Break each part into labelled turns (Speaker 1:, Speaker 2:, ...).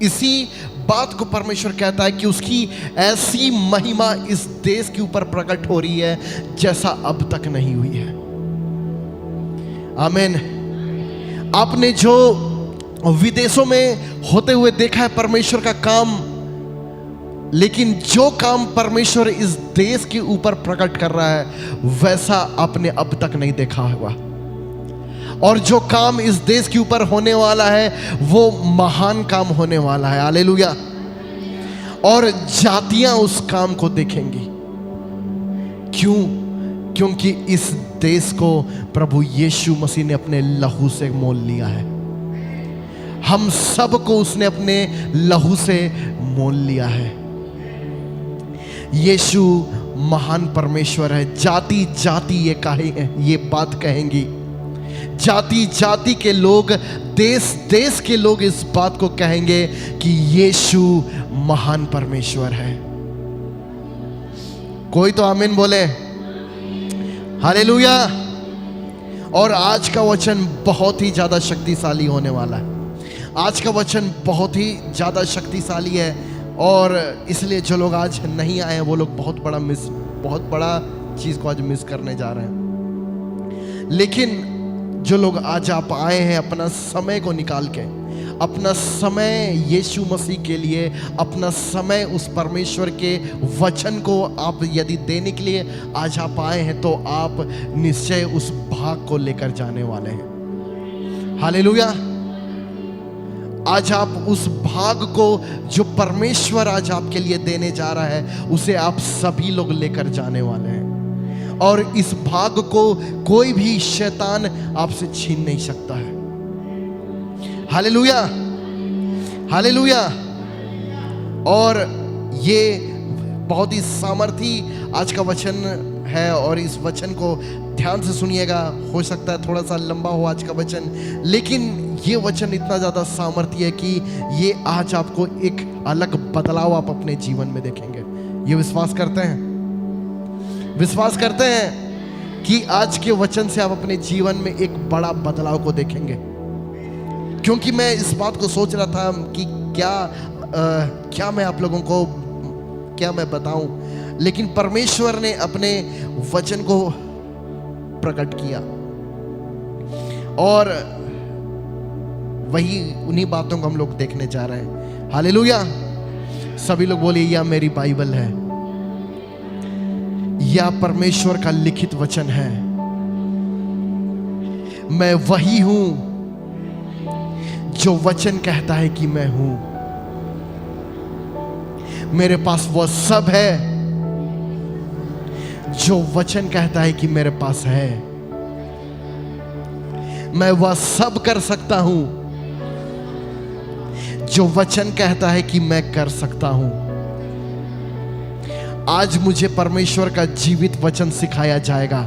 Speaker 1: इसी बात को परमेश्वर कहता है कि उसकी ऐसी महिमा इस देश के ऊपर प्रकट हो रही है जैसा अब तक नहीं हुई है। आमीन। आपने जो विदेशों में होते हुए देखा है परमेश्वर का काम, लेकिन जो काम परमेश्वर इस देश के ऊपर प्रकट कर रहा है वैसा आपने अब तक नहीं देखा होगा। और जो काम इस देश के ऊपर होने वाला है वो महान काम होने वाला है। हालेलुया। और जातियां उस काम को देखेंगी। क्यों? क्योंकि इस देश को प्रभु यीशु मसीह ने अपने लहू से मोल लिया है। हम सबको उसने अपने लहू से मोल लिया है। यीशु महान परमेश्वर है। जाति जाति ये बात कहेंगी। जाति जाति के लोग, देश देश के लोग इस बात को कहेंगे कि यीशु महान परमेश्वर है। कोई तो आमीन बोले। हालेलुया। और आज का वचन बहुत ही ज्यादा शक्तिशाली होने वाला है। आज का वचन बहुत ही ज्यादा शक्तिशाली है और इसलिए जो लोग आज नहीं आए हैं वो लोग बहुत बड़ा चीज को आज मिस करने जा रहे हैं। लेकिन जो लोग आज आप आए हैं अपना समय को निकाल के, अपना समय यीशु मसीह के लिए, अपना समय उस परमेश्वर के वचन को आप यदि देने के लिए आज आप आए हैं तो आप निश्चय उस भाग को लेकर जाने वाले हैं। हालेलुया। आज आप उस भाग को जो परमेश्वर आज आपके लिए देने जा रहा है उसे आप सभी लोग लेकर जाने वाले हैं। और इस भाग को कोई भी शैतान आपसे छीन नहीं सकता है। हालेलुया। हालेलुया। और ये बहुत ही सामर्थी आज का वचन है और इस वचन को ध्यान से सुनिएगा। हो सकता है थोड़ा सा लंबा हो आज का वचन, लेकिन ये वचन इतना ज़्यादा सामर्थी है कि ये आज आपको एक अलग बदलाव आप अपने जीवन में देखेंगे। ये विश्वास करते हैं? विश्वास करते हैं कि आज के वचन से आप अपने जीवन में एक बड़ा बदलाव को देखेंगे। क्योंकि मैं इस बात को सोच रहा था कि क्या मैं आप लोगों को क्या मैं बताऊं, लेकिन परमेश्वर ने अपने वचन को प्रकट किया और वही उन्हीं बातों को हम लोग देखने जा रहे हैं। हालेलुया। सभी लोग बोलिए यह मेरी बाइबल है, यह परमेश्वर का लिखित वचन है। मैं वही हूं जो वचन कहता है कि मैं हूं। मेरे पास वह सब है जो वचन कहता है कि मेरे पास है। मैं वह सब कर सकता हूं जो वचन कहता है कि मैं कर सकता हूं। आज मुझे परमेश्वर का जीवित वचन सिखाया जाएगा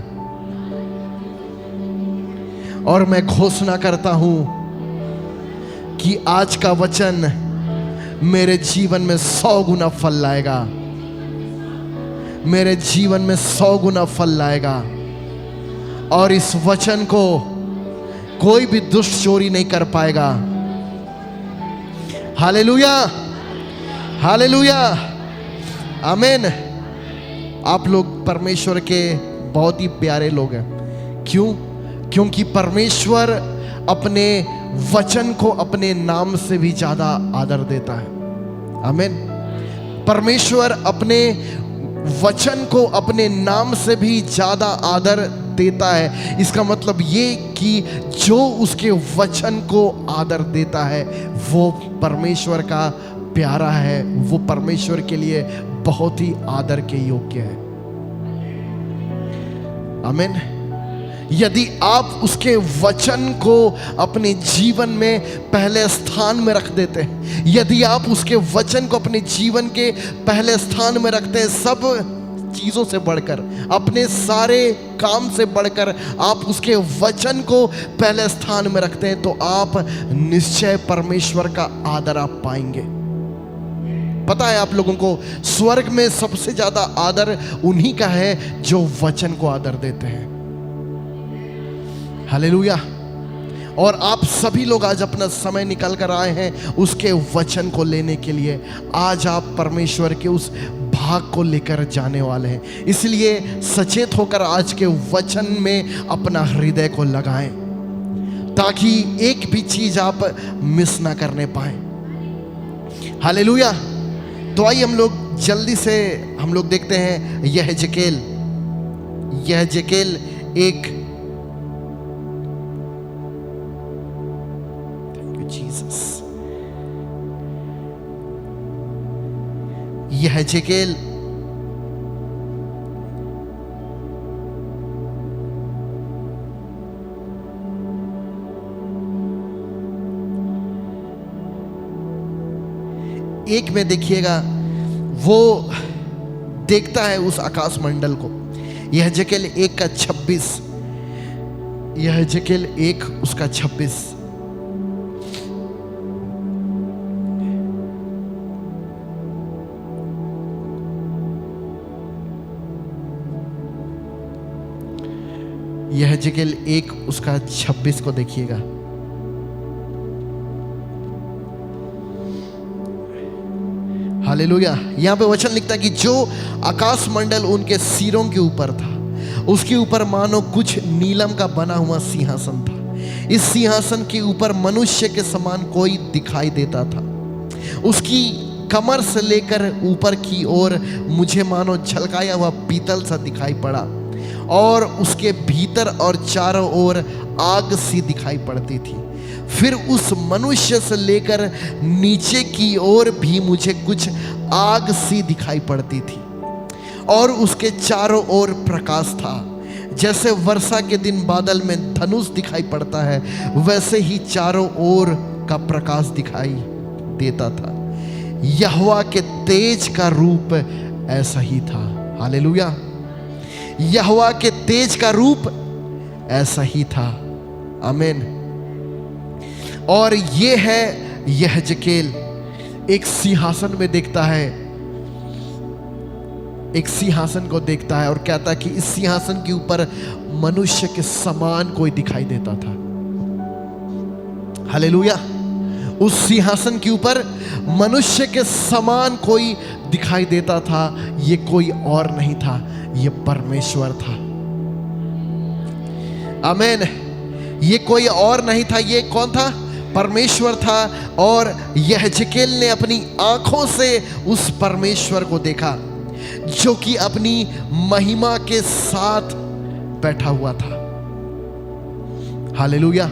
Speaker 1: और मैं घोषणा करता हूं कि आज का वचन मेरे जीवन में 100 गुना फल लाएगा। मेरे जीवन में 100 गुना फल लाएगा और इस वचन को कोई भी दुष्ट चोरी नहीं कर पाएगा। हालेलुया। हालेलुया। आमीन। आप लोग परमेश्वर के बहुत ही प्यारे लोग हैं। क्यों? क्योंकि परमेश्वर अपने वचन को अपने नाम से भी ज्यादा आदर देता है। आमीन। परमेश्वर अपने वचन को अपने नाम से भी ज्यादा आदर देता है। इसका मतलब ये कि जो उसके वचन को आदर देता है वो परमेश्वर का प्यारा है, वो परमेश्वर के लिए बहुत ही आदर के योग्य है। आमीन। यदि आप उसके वचन को अपने जीवन में पहले स्थान में रख देते हैं, यदि आप उसके वचन को अपने जीवन के पहले स्थान में रखते हैं, सब चीजों से बढ़कर, अपने सारे काम से बढ़कर आप उसके वचन को पहले स्थान में रखते हैं, तो आप निश्चय परमेश्वर का आदर आप पाएंगे। पता है आप लोगों को स्वर्ग में सबसे ज्यादा आदर उन्हीं का है जो वचन को आदर देते हैं। हालेलुया। और आप सभी लोग आज अपना समय निकल कर आए हैं उसके वचन को लेने के लिए। आज आप परमेश्वर के उस भाग को लेकर जाने वाले हैं, इसलिए सचेत होकर आज के वचन में अपना हृदय को लगाएं ताकि एक भी चीज आप मिस ना करने पाए। हालेलुया। तो आइए हम लोग जल्दी से हम लोग देखते हैं यहेजकेल एक जीसस यहेजकेल एक में देखिएगा, वो देखता है उस आकाश मंडल को। यहेजकेल 1 का 26, यहेजकेल 1 उसका 26। यहेजकेल 1 उसका 26 को देखिएगा। हालेलुया। यहां पे वचन लिखता है कि जो आकाश मंडल उनके सिरों के ऊपर था, उसके ऊपर मानो कुछ नीलम का बना हुआ सिंहासन था। इस सिंहासन के ऊपर मनुष्य के समान कोई दिखाई देता था। उसकी कमर से लेकर ऊपर की ओर मुझे मानो झलकाया हुआ पीतल सा दिखाई पड़ा, और उसके भीतर और चारों ओर आग सी दिखाई पड़ती थी। फिर उस मनुष्य से लेकर नीचे की ओर भी मुझे कुछ आग सी दिखाई पड़ती थी, और उसके चारों ओर प्रकाश था। जैसे वर्षा के दिन बादल में धनुष दिखाई पड़ता है, वैसे ही चारों ओर का प्रकाश दिखाई देता था। यहोवा के तेज का रूप ऐसा ही था। हालेलुया। यहोवा के तेज का रूप ऐसा ही था। आमीन। और ये है यहेजकेल एक सिंहासन में देखता है, एक सिंहासन को देखता है और कहता है कि इस सिंहासन के ऊपर मनुष्य के समान कोई दिखाई देता था। हालेलुया। उस सिंहासन के ऊपर मनुष्य के समान कोई दिखाई देता था। ये कोई और नहीं था, ये परमेश्वर था। आमीन। ये कोई और नहीं था, ये कौन था? परमेश्वर था। और यहेजकेल ने अपनी आंखों से उस परमेश्वर को देखा जो कि अपनी महिमा के साथ बैठा हुआ था। हालेलुया।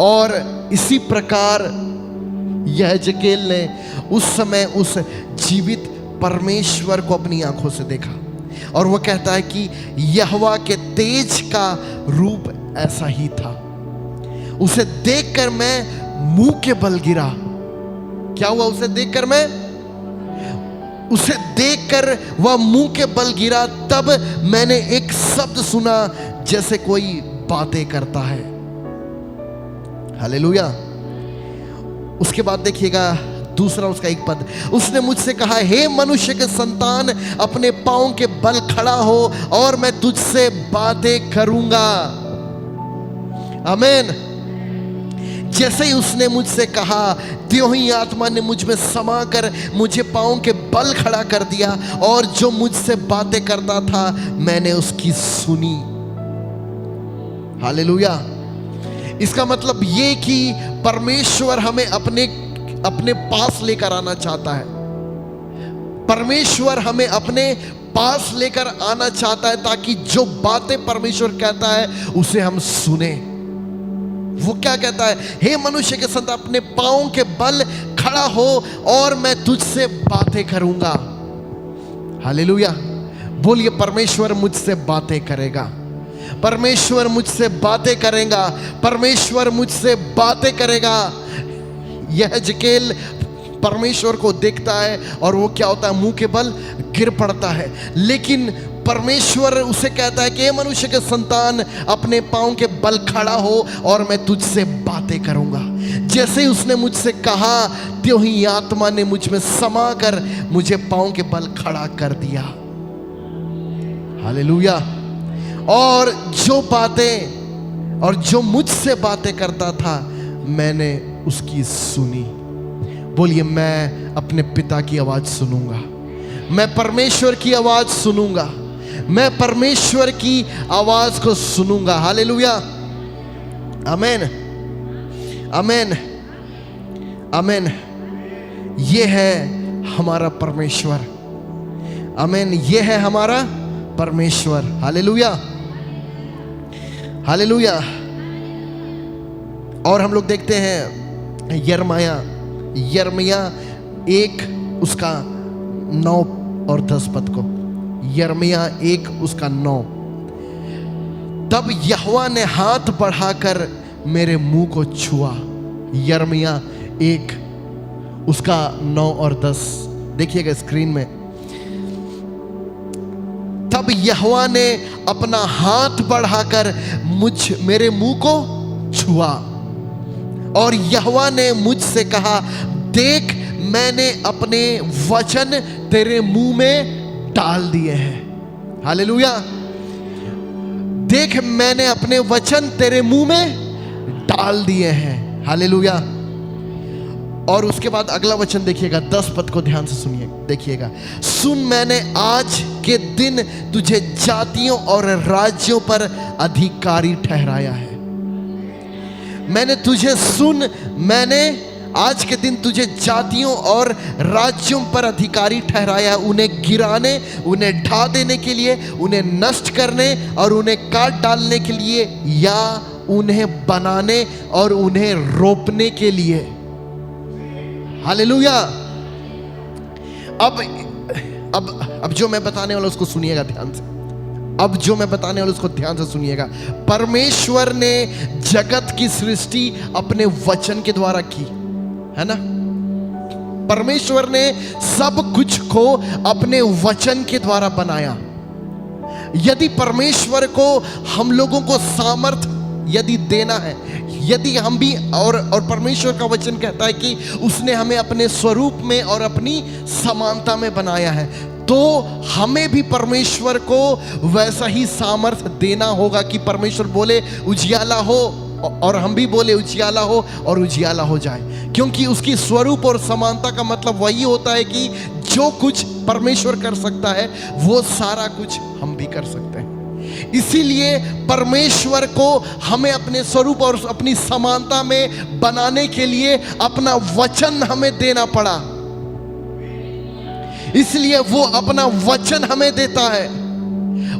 Speaker 1: और इसी प्रकार यहेजकेल ने उस समय उस जीवित परमेश्वर को अपनी आंखों से देखा, और वह कहता है कि यहोवा के तेज का रूप ऐसा ही था। उसे देखकर मैं मुंह के बल गिरा। क्या हुआ? उसे देखकर वह मुंह के बल गिरा। तब मैंने एक शब्द सुना जैसे कोई बातें करता है। हालेलुया। उसके बाद देखिएगा दूसरा उसका एक पद, उसने मुझसे कहा, हे मनुष्य के संतान, अपने पांव के बल खड़ा हो और मैं तुझसे बातें करूंगा। आमीन। जैसे ही उसने मुझसे कहा, त्यों ही आत्मा ने मुझ में समा कर मुझे पांव के बल खड़ा कर दिया, और जो मुझसे बातें करता था मैंने उसकी सुनी। हालेलुया। इसका मतलब ये कि परमेश्वर हमें अपने पास लेकर आना चाहता है। परमेश्वर हमें अपने पास लेकर आना चाहता है ताकि जो बातें परमेश्वर कहता है उसे हम सुने। वो क्या कहता है? हे मनुष्य के संतान, अपने पांव के बल खड़ा हो और मैं तुझसे बातें करूंगा। हालेलुया। बोलिए, परमेश्वर मुझसे बातें करेगा, परमेश्वर मुझसे बातें करेगा, परमेश्वर मुझसे बातें करेगा। यहेजकेल परमेश्वर को देखता है और वो क्या होता है? मुंह के बल गिर पड़ता है। लेकिन परमेश्वर उसे कहता है कि हे मनुष्य के संतान, अपने पांव के बल खड़ा हो और मैं तुझसे बातें करूंगा। जैसे ही उसने मुझसे कहा, त्यों ही आत्मा ने मुझ में समा कर मुझे पांव के बल खड़ा कर दिया। हालेलुया। और जो बातें और जो मुझसे बातें करता था मैंने उसकी सुनी। बोलिए, मैं अपने पिता की आवाज सुनूंगा, मैं परमेश्वर की आवाज सुनूंगा, मैं परमेश्वर की आवाज को सुनूंगा। हालेलुया, आमेन, आमेन, आमेन। ये है हमारा परमेश्वर, आमेन, ये है हमारा परमेश्वर। Hallelujah, hallelujah. और हम लोग देखते हैं यिर्मयाह 1 उसका 9 और 10 पद को। यिर्मयाह 1 उसका 9। तब यहोवा ने हाथ बढ़ाकर मेरे मुंह को छुआ। यिर्मयाह 1 उसका 9 और 10 देखिएगा स्क्रीन में। तब यहोवा ने अपना हाथ बढ़ाकर मेरे मुंह को छुआ और यहोवा ने मुझसे कहा, देख मैंने अपने वचन तेरे मुंह में डाल दिए हैं। हालेलुया, देख मैंने अपने वचन तेरे मुंह में डाल दिए हैं। हालेलुया। और उसके बाद अगला वचन देखिएगा, 10 पद को ध्यान से सुनिए, देखिएगा। सुन, मैंने आज के दिन तुझे जातियों और राज्यों पर अधिकारी ठहराया है। मैंने आज के दिन तुझे जातियों और राज्यों पर अधिकारी ठहराया, उन्हें गिराने, उन्हें ढा देने के लिए, उन्हें नष्ट करने और उन्हें काट डालने के लिए, या उन्हें बनाने और उन्हें रोपने के लिए। हालेलुया। अब जो मैं बताने वाला उसको सुनिएगा ध्यान से। अब जो मैं बताने वाला उसको ध्यान से सुनिएगा। परमेश्वर ने जगत की सृष्टि अपने वचन के द्वारा की, है ना। परमेश्वर ने सब कुछ को अपने वचन के द्वारा बनाया। यदि परमेश्वर को हम लोगों को सामर्थ यदि देना है, यदि हम भी और परमेश्वर का वचन कहता है कि उसने हमें अपने स्वरूप में और अपनी समानता में बनाया है, तो हमें भी परमेश्वर को वैसा ही सामर्थ देना होगा कि परमेश्वर बोले उजियाला हो और हम भी बोले उजियाला हो और उजियाला हो जाए। क्योंकि उसकी स्वरूप और समानता का मतलब वही होता है कि जो कुछ परमेश्वर कर सकता है वो सारा कुछ हम भी कर सकते हैं। इसीलिए परमेश्वर को हमें अपने स्वरूप और अपनी समानता में बनाने के लिए अपना वचन हमें देना पड़ा। इसलिए वो अपना वचन हमें देता है,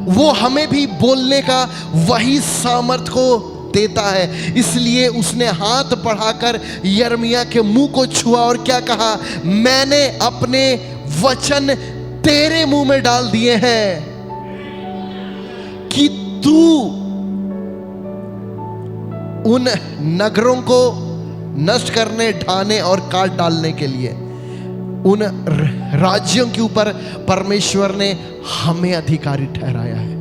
Speaker 1: वो हमें भी बोलने का वही सामर्थ को देता है। इसलिए उसने हाथ बढ़ाकर यिर्मयाह के मुंह को छुआ और क्या कहा, मैंने अपने वचन तेरे मुंह में डाल दिए हैं कि तू उन नगरों को नष्ट करने, ढाने और काट डालने के लिए, उन राज्यों के ऊपर परमेश्वर ने हमें अधिकारी ठहराया है।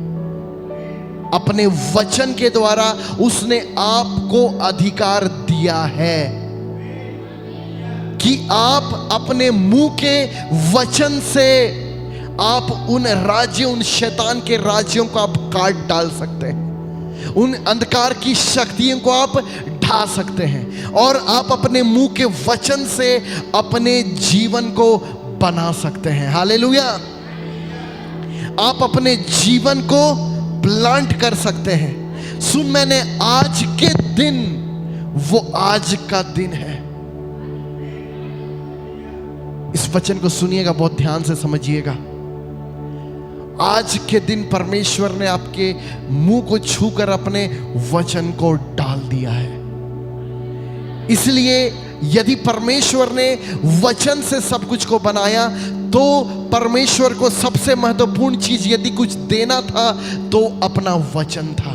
Speaker 1: अपने वचन के द्वारा उसने आपको अधिकार दिया है कि आप अपने मुंह के वचन से आप उन राज्यों, उन शैतान के राज्यों को आप काट डाल सकते हैं, उन अंधकार की शक्तियों को आप ढा सकते हैं, और आप अपने मुंह के वचन से अपने जीवन को बना सकते हैं। हालेलुया। आप अपने जीवन को प्लांट कर सकते हैं। सुन, मैंने आज के दिन, वो आज का दिन है। इस वचन को सुनिएगा, बहुत ध्यान से समझिएगा। आज के दिन परमेश्वर ने आपके मुंह को छूकर अपने वचन को डाल दिया है। इसलिए यदि परमेश्वर ने वचन से सब कुछ को बनाया, तो परमेश्वर को सबसे महत्वपूर्ण चीज यदि कुछ देना था तो अपना वचन था,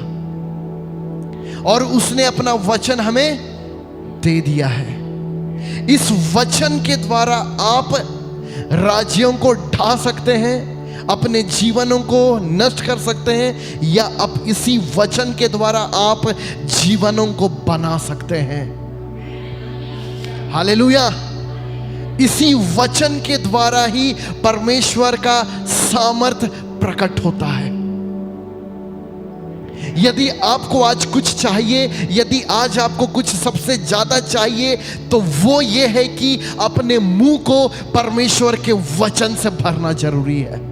Speaker 1: और उसने अपना वचन हमें दे दिया है। इस वचन के द्वारा आप राज्यों को ढा सकते हैं, अपने जीवनों को नष्ट कर सकते हैं, या अब इसी वचन के द्वारा आप जीवनों को बना सकते हैं। हालेलुया। इसी वचन के द्वारा ही परमेश्वर का सामर्थ प्रकट होता है। यदि आपको आज कुछ चाहिए, यदि आज आपको कुछ सबसे ज्यादा चाहिए, तो वो ये है कि अपने मुंह को परमेश्वर के वचन से भरना जरूरी है।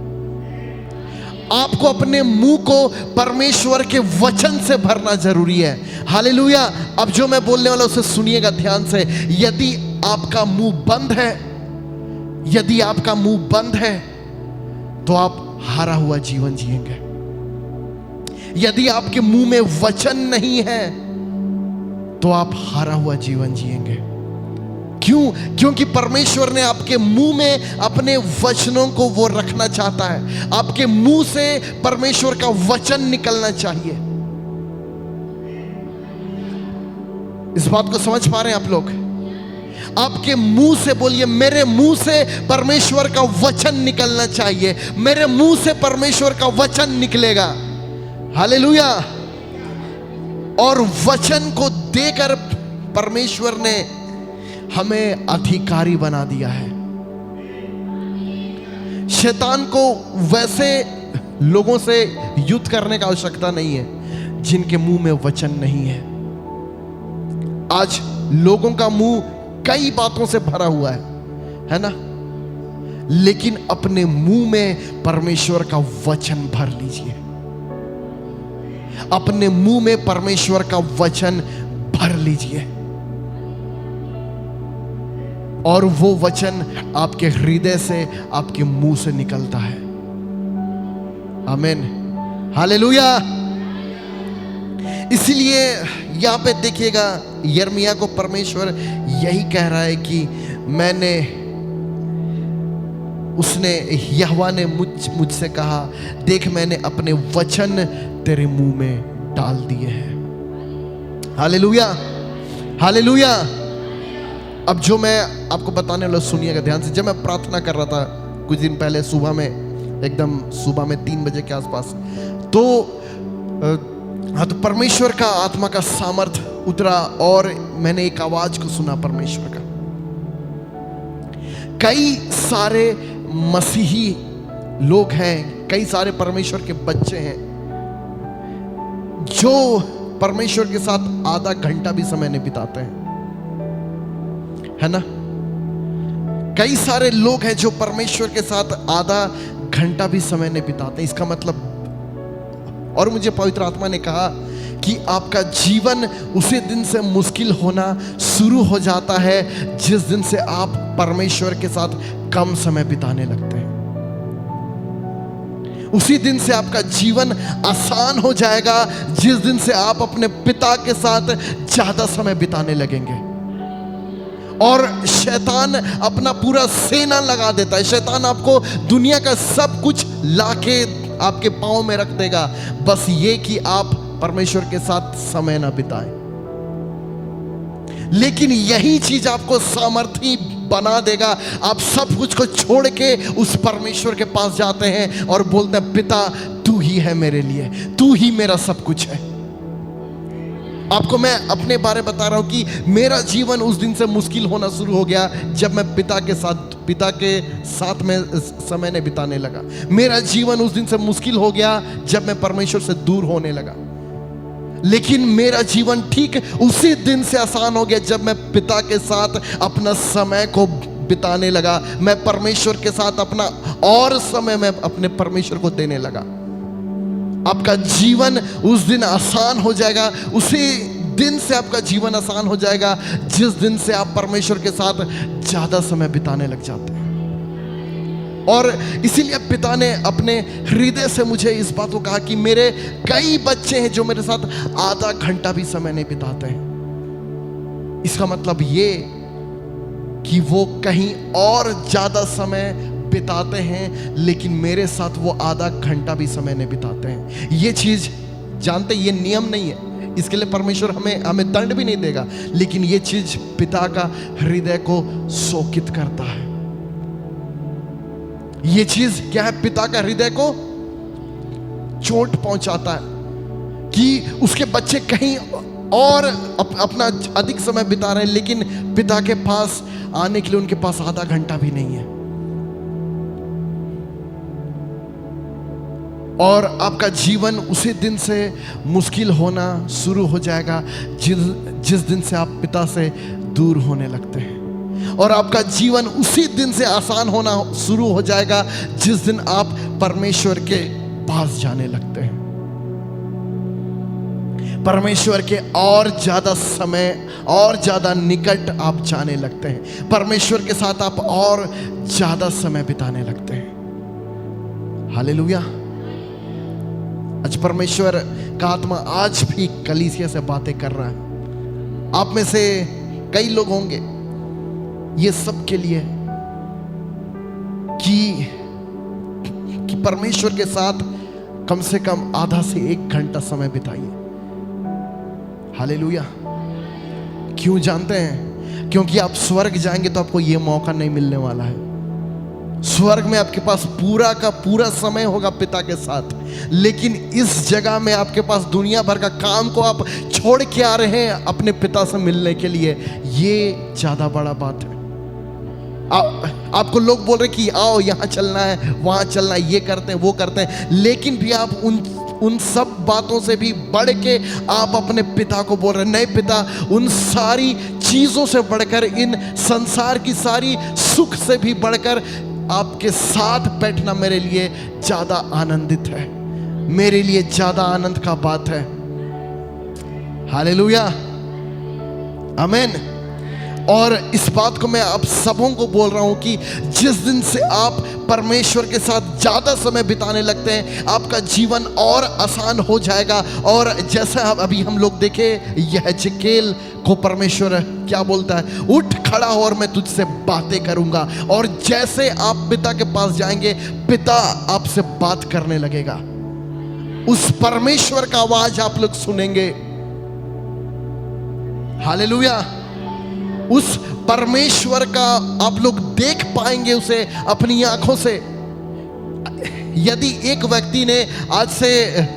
Speaker 1: आपको अपने मुंह को परमेश्वर के वचन से भरना जरूरी है। हालेलुया। अब जो मैं बोलने वाला उसे सुनिएगा ध्यान से। यदि आपका मुंह बंद है, यदि आपका मुंह बंद है, तो आप हारा हुआ जीवन जिएंगे। यदि आपके मुंह में वचन नहीं है, तो आप हारा हुआ जीवन जिएंगे। क्यों? क्योंकि परमेश्वर ने आपके मुंह में अपने वचनों को वो रखना चाहता है। आपके मुंह से परमेश्वर का वचन निकलना चाहिए। इस बात को समझ पा रहे हैं आप लोग? आपके मुंह से बोलिए, मेरे मुंह से परमेश्वर का वचन निकलना चाहिए। मेरे मुंह से परमेश्वर का वचन निकलेगा। हालेलुया। और वचन को देकर परमेश्वर ने हमें अधिकारी बना दिया है। शैतान को वैसे लोगों से युद्ध करने का आवश्यकता नहीं है जिनके मुंह में वचन नहीं है। आज लोगों का मुंह कई बातों से भरा हुआ है ना? लेकिन अपने मुंह में परमेश्वर का वचन भर लीजिए। अपने मुंह में परमेश्वर का वचन भर लीजिए, और वो वचन आपके हृदय से, आपके मुंह से निकलता है। आमीन। हालेलुया। इसलिए यहां पे देखिएगा, यिर्मयाह को परमेश्वर यही कह रहा है कि उसने यहोवा ने मुझसे कहा, देख मैंने अपने वचन तेरे मुंह में डाल दिए हैं। हालेलुया। हालेलुया। अब जो मैं आपको बताने वाला, सुनिएगा ध्यान से। जब मैं प्रार्थना कर रहा था कुछ दिन पहले सुबह में, एकदम सुबह में 3 बजे के आसपास, तो परमेश्वर का आत्मा का सामर्थ उतरा और मैंने एक आवाज को सुना परमेश्वर का। कई सारे मसीही लोग हैं, कई सारे परमेश्वर के बच्चे हैं जो परमेश्वर के साथ आधा घंटा भी समय नहीं बिताते हैं, है ना? कई सारे लोग हैं जो परमेश्वर के साथ आधा घंटा भी समय नहीं बिताते। इसका मतलब, और मुझे पवित्र आत्मा ने कहा कि आपका जीवन उसी दिन से मुश्किल होना शुरू हो जाता है जिस दिन से आप परमेश्वर के साथ कम समय बिताने लगते हैं। उसी दिन से आपका जीवन आसान हो जाएगा जिस दिन से आप अपने पिता के साथ ज्यादा समय बिताने लगेंगे। और शैतान अपना पूरा सेना लगा देता है। शैतान आपको दुनिया का सब कुछ लाके आपके पांव में रख देगा, बस ये कि आप परमेश्वर के साथ समय ना बिताएं। लेकिन यही चीज आपको सामर्थी बना देगा। आप सब कुछ को छोड़ के उस परमेश्वर के पास जाते हैं और बोलते हैं, पिता तू ही है मेरे लिए, तू ही मेरा सब कुछ है। आपको मैं अपने बारे बता रहा हूं कि मेरा जीवन उस दिन से मुश्किल होना शुरू हो गया जब मैं पिता के साथ में समय नहीं बिताने लगा। मेरा जीवन उस दिन से मुश्किल हो गया जब मैं परमेश्वर से दूर होने लगा। लेकिन मेरा जीवन ठीक उसी दिन से आसान हो गया जब मैं पिता के साथ अपना समय को बिताने लगा। मैं परमेश्वर के साथ अपना और समय में अपने परमेश्वर को देने लगा। आपका जीवन उस दिन आसान हो जाएगा, उसी दिन से आपका जीवन आसान हो जाएगा जिस दिन से आप परमेश्वर के साथ ज्यादा समय बिताने लग जाते हैं। और इसीलिए पिता ने अपने हृदय से मुझे इस बात को कहा कि मेरे कई बच्चे हैं जो मेरे साथ आधा घंटा भी समय नहीं बिताते हैं। इसका मतलब ये कि वो कहीं और ज्यादा समय बिताते हैं, लेकिन मेरे साथ वो आधा घंटा भी समय नहीं बिताते हैं। ये चीज जानते, ये नियम नहीं है, इसके लिए परमेश्वर हमें दंड भी नहीं देगा, लेकिन ये चीज पिता का हृदय को शोकित करता है। ये चीज क्या है? पिता का हृदय को चोट पहुंचाता है कि उसके बच्चे कहीं और अपना अधिक समय बिता रहे हैं, लेकिन पिता के पास आने के लिए उनके पास आधा घंटा भी नहीं है। और आपका जीवन उसी दिन से मुश्किल होना शुरू हो जाएगा जिस दिन से आप पिता से दूर होने लगते हैं। और आपका जीवन उसी दिन से आसान होना शुरू हो जाएगा जिस दिन आप परमेश्वर के पास जाने लगते हैं, परमेश्वर के और ज्यादा समय और ज्यादा निकट आप जाने लगते हैं, परमेश्वर के साथ आप और ज्यादा समय बिताने लगते हैं। हालेलुया। आज परमेश्वर का आत्मा आज भी कलीसिया से बातें कर रहा है। आप में से कई लोग होंगे ये सब के लिए कि परमेश्वर के साथ कम से कम आधा से 1 घंटा समय बिताइए। हालेलुया। क्यों जानते हैं? क्योंकि आप स्वर्ग जाएंगे तो आपको यह मौका नहीं मिलने वाला है। स्वर्ग में आपके पास पूरा का पूरा समय होगा पिता के साथ, लेकिन इस जगह में आपके पास दुनिया भर का काम को आप छोड़ के आ रहे हैं अपने पिता से मिलने के लिए। ये ज्यादा बड़ा बात है। आपको लोग बोल रहे कि आओ यहाँ चलना है, वहाँ चलना है, ये करते हैं, वो करते हैं, लेकिन भी आप उन सब बातों से भी बढ़ के आप अपने पिता को बोल रहे हैं, नहीं पिता, उन सारी चीजों से बढ़कर, इन संसार की सारी सुख से भी बढ़कर आपके साथ बैठना मेरे लिए ज्यादा आनंदित है, मेरे लिए ज्यादा आनंद का बात है। हालेलुया, आमीन। और इस बात को मैं आप सबों को बोल रहा हूं कि जिस दिन से आप परमेश्वर के साथ ज्यादा समय बिताने लगते हैं, आपका जीवन और आसान हो जाएगा। और जैसा अभी हम लोग देखे, यहेजकेल को परमेश्वर क्या बोलता है, उठ खड़ा हो और मैं तुझसे बातें करूंगा। और जैसे आप पिता के पास जाएंगे, पिता आपसे बात करने लगेगा। उस परमेश्वर का आवाज आप लोग सुनेंगे। हालेलुया। उस परमेश्वर का आप लोग देख पाएंगे उसे अपनी आंखों से। यदि एक व्यक्ति ने आज से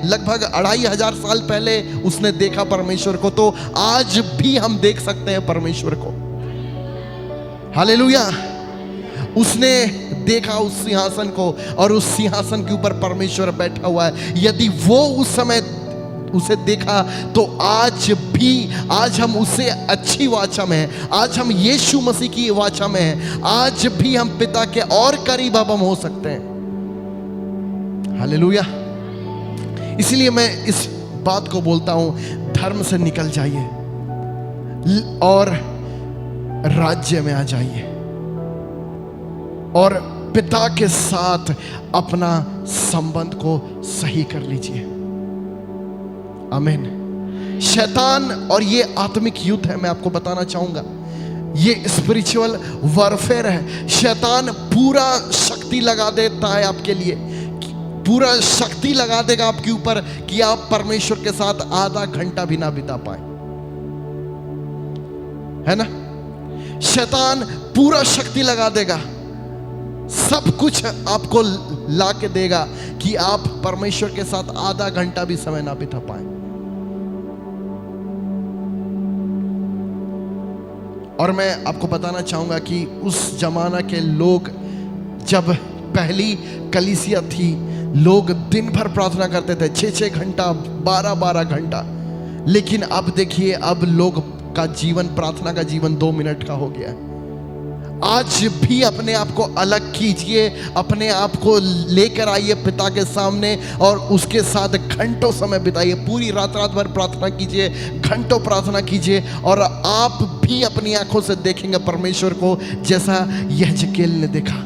Speaker 1: लगभग 2500 साल पहले उसने देखा परमेश्वर को, तो आज भी हम देख सकते हैं परमेश्वर को। हालेलुया। उसने देखा उस सिंहासन को, और उस सिंहासन के ऊपर परमेश्वर बैठा हुआ है। यदि वो उस समय उसे देखा, तो आज हम उससे अच्छी वाचा में हैं, आज हम यीशु मसीह की वाचा में हैं, आज भी हम पिता के और करीब अब हम हो सकते हैं। हालेलुया। इसलिए मैं इस बात को बोलता हूं, धर्म से निकल जाइए और राज्य में आ जाइए और पिता के साथ अपना संबंध को सही कर लीजिए। आमीन। शैतान और ये आत्मिक युद्ध है, मैं आपको बताना चाहूंगा, ये स्पिरिचुअल वॉरफेयर है। शैतान पूरा शक्ति लगा देता है आपके लिए, पूरा शक्ति लगा देगा आपके ऊपर कि आप परमेश्वर के साथ आधा घंटा भी ना बिता पाए, है ना। शैतान पूरा शक्ति लगा देगा, सब कुछ आपको ला के देगा कि आप परमेश्वर के साथ आधा घंटा भी समय ना बिता पाए। और मैं आपको बताना चाहूंगा कि उस जमाना के लोग, जब पहली कलीसिया थी, लोग दिन भर प्रार्थना करते थे, 6-6 घंटा, 12-12 घंटा। लेकिन अब देखिए, अब लोग का जीवन, प्रार्थना का जीवन 2 मिनट का हो गया है। आज भी अपने आप को अलग कीजिए, अपने आप को लेकर आइए पिता के सामने और उसके साथ घंटों समय बिताइए। पूरी रात भर प्रार्थना कीजिए, घंटों प्रार्थना कीजिए, और आप भी अपनी आंखों से देखेंगे परमेश्वर को, जैसा यहेजकेल ने देखा।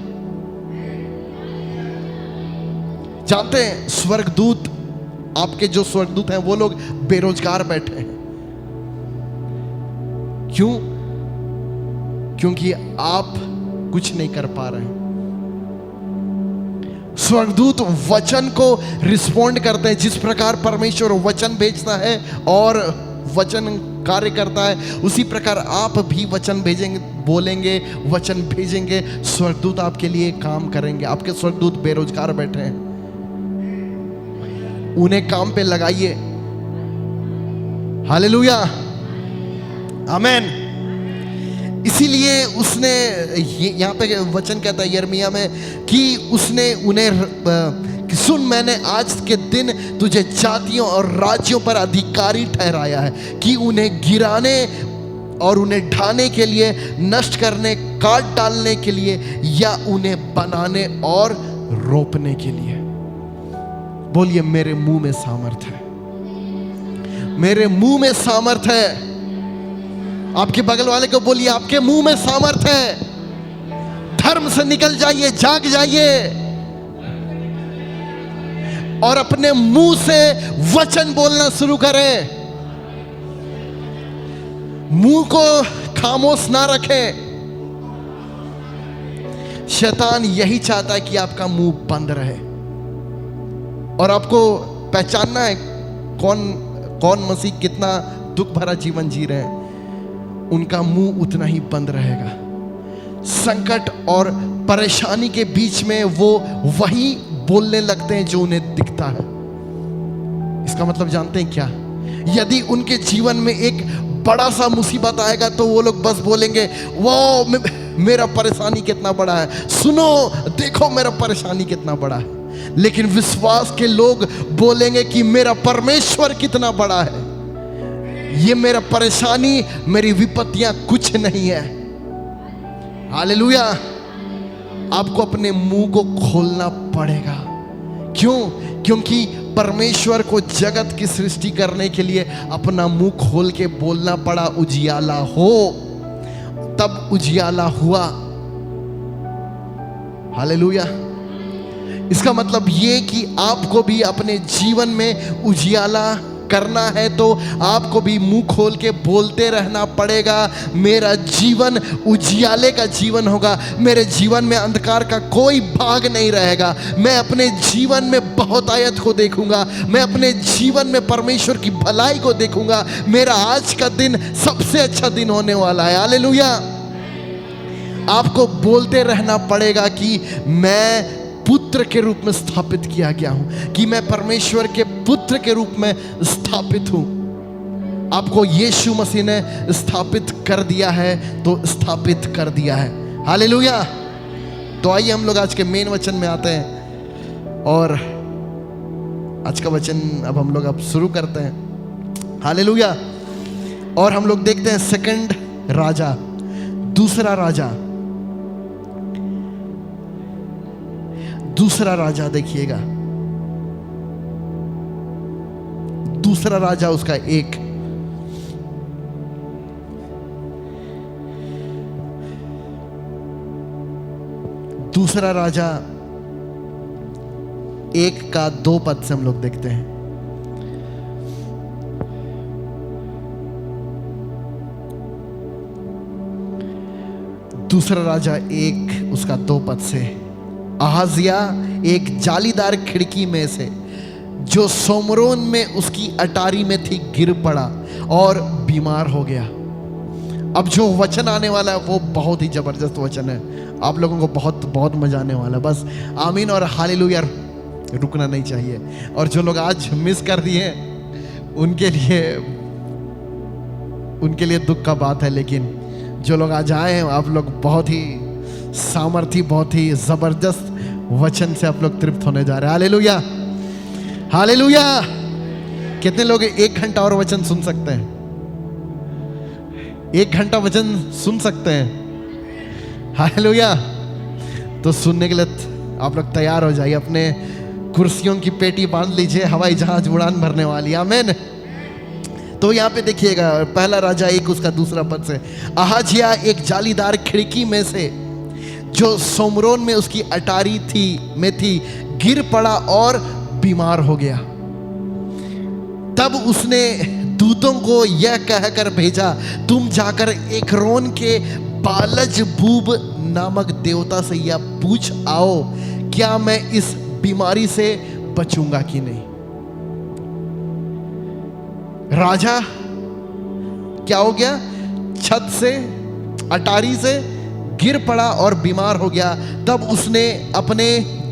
Speaker 1: जानते हैं, स्वर्गदूत, आपके जो स्वर्गदूत हैं, वो लोग बेरोजगार बैठे हैं। क्यों? क्योंकि आप कुछ नहीं कर पा रहे हैं। स्वर्गदूत वचन को रिस्पोंड करते हैं, जिस प्रकार परमेश्वर वचन भेजता है और वचन कार्य करता है, उसी प्रकार आप भी वचन भेजेंगे, बोलेंगे, वचन भेजेंगे, स्वर्गदूत आपके लिए काम करेंगे। आपके स्वर्गदूत बेरोजगार बैठे हैं, उन्हें काम पे लगाइए। हालेलुया, आमीन। इसीलिए उसने, यहाँ पे वचन कहता है यिर्मयाह में, कि उसने उन्हें कि सुन, मैंने आज के दिन तुझे जातियों और राज्यों पर अधिकारी ठहराया है कि उन्हें गिराने और उन्हें ढाने के लिए, नष्ट करने, काट डालने के लिए, या उन्हें बनाने और रोपने के लिए। बोलिए, मेरे मुंह में सामर्थ है, मेरे मुंह में सामर्थ है। आपके बगल वाले को बोलिए, आपके मुंह में सामर्थ है। धर्म से निकल जाइए, जाग जाइए और अपने मुंह से वचन बोलना शुरू करें। मुंह को खामोश ना रखें। शैतान यही चाहता है कि आपका मुंह बंद रहे। और आपको पहचानना है कौन मसीह कितना दुख भरा जीवन जी रहे हैं, उनका मुंह उतना ही बंद रहेगा। संकट और परेशानी के बीच में वो वही बोलने लगते हैं जो उन्हें दिखता है। इसका मतलब जानते हैं क्या? यदि उनके जीवन में एक बड़ा सा मुसीबत आएगा तो वो लोग बस बोलेंगे, वो मेरा परेशानी कितना बड़ा है, सुनो देखो मेरा परेशानी कितना बड़ा है। लेकिन विश्वास के लोग बोलेंगे कि मेरा परमेश्वर कितना बड़ा है, ये मेरा परेशानी, मेरी विपत्तियां कुछ नहीं है। हालेलुया। आपको अपने मुंह को खोलना पड़ेगा। क्यों? क्योंकि परमेश्वर को जगत की सृष्टि करने के लिए अपना मुंह खोल के बोलना पड़ा, उजियाला हो, तब उजियाला हुआ। हालेलुया। इसका मतलब ये कि आपको भी अपने जीवन में उजियाला करना है तो आपको भी मुंह खोल के बोलते रहना पड़ेगा, मेरा जीवन उजियाले का जीवन होगा, मेरे जीवन में अंधकार का कोई भाग नहीं रहेगा। मैं अपने जीवन में बहुतायत को देखूंगा, मैं अपने जीवन में परमेश्वर की भलाई को देखूंगा। मेरा आज का दिन सबसे अच्छा दिन होने वाला है। हालेलुया। आपको बोलते रहना पड़ेगा कि मैं पुत्र के रूप में स्थापित किया गया हूं, कि मैं परमेश्वर के पुत्र के रूप में स्थापित हूं। आपको यीशु मसीह ने स्थापित कर दिया है तो स्थापित कर दिया है। हालेलुया। तो आइए हम लोग आज के मेन वचन में आते हैं और आज का वचन अब हम लोग शुरू करते हैं। हालेलुया। और हम लोग देखते हैं सेकंड राजा, दूसरा राजा देखिएगा। दूसरा राजा उसका एक, दूसरा राजा 1 का 2 पद से हम लोग देखते हैं। दूसरा राजा 1 उसका 2 पद से, अहाजिया एक जालीदार खिड़की में से जो सोमरोन में उसकी अटारी में थी गिर पड़ा और बीमार हो गया। अब जो वचन आने वाला है वो बहुत ही जबरदस्त वचन है। आप लोगों को बहुत बहुत मजा आने वाला है। बस आमीन और हालेलुया रुकना नहीं चाहिए। और जो लोग आज मिस कर दिए उनके लिए दुख का बात है, लेकिन जो लोग आज आए हैं आप लोग बहुत ही सामर्थी, बहुत ही जबरदस्त वचन से आप लोग तृप्त होने जा रहे हैं। Hallelujah, hallelujah. कितने लोग 1 घंटा और वचन सुन सकते हैं? 1 घंटा वचन सुन सकते हैं? हालेलुया। तो सुनने के लिए आप लोग तैयार हो जाइए, अपने कुर्सियों की पेटी बांध लीजिए, हवाई जहाज उड़ान भरने वाली। आमीन। तो यहाँ पे देखिएगा, पहला राजा 1 उसका 2 पद से, अहाजिया एक जालीदार खिड़की में से जो सोमरोन में उसकी अटारी थी गिर पड़ा और बीमार हो गया। तब उसने दूतों को यह कहकर भेजा, तुम जाकर एक्रोन के बालजबूब नामक देवता से यह पूछ आओ, क्या मैं इस बीमारी से बचूंगा कि नहीं। राजा क्या हो गया? छत से, अटारी से गिर पड़ा और बीमार हो गया। तब उसने अपने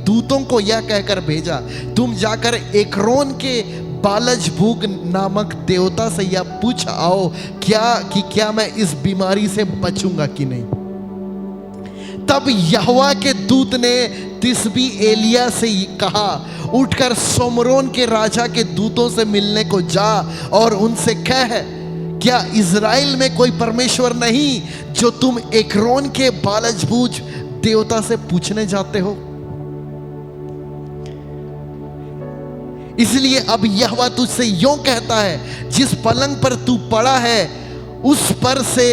Speaker 1: दूतों को यह कहकर भेजा, तुम जाकर एक्रोन के बालजबूब नामक देवता से यह पूछ आओ क्या मैं इस बीमारी से बचूंगा कि नहीं। तब यहोवा के दूत ने तिस्बी एलिया से कहा, उठकर सोमरोन के राजा के दूतों से मिलने को जा और उनसे कह, क्या इज़राइल में कोई परमेश्वर नहीं जो तुम एक्रोन के बालजबूज देवता से पूछने जाते हो? इसलिए अब यहोवा तुझसे यूं कहता है, जिस पलंग पर तू पड़ा है उस पर से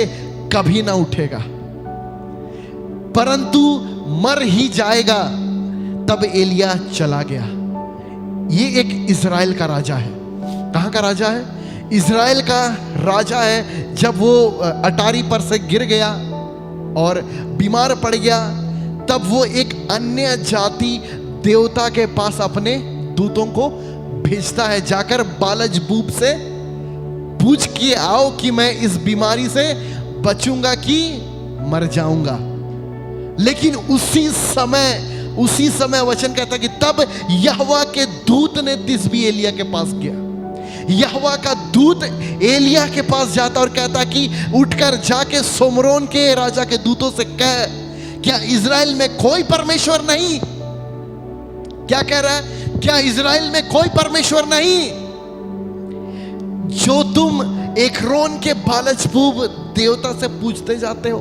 Speaker 1: कभी ना उठेगा, परंतु मर ही जाएगा। तब एलिया चला गया। ये एक इज़राइल का राजा है। कहां का राजा है? इज़राइल का राजा है। जब वो अटारी पर से गिर गया और बीमार पड़ गया, तब वो एक अन्य जाति देवता के पास अपने दूतों को भेजता है, जाकर बालजबूब से पूछ के आओ कि मैं इस बीमारी से बचूंगा कि मर जाऊंगा। लेकिन उसी समय वचन कहता है कि तब यहोवा के दूत ने तिस्बी एलिया के पास गया। यहोवा का दूत एलिया के पास जाता और कहता कि उठकर जाके सोमरोन के राजा के दूतों से कह, क्या इज़राइल में कोई परमेश्वर नहीं? क्या कह रहा है? क्या इज़राइल में कोई परमेश्वर नहीं जो तुम एक्रोन के बालजबूब देवता से पूछते जाते हो?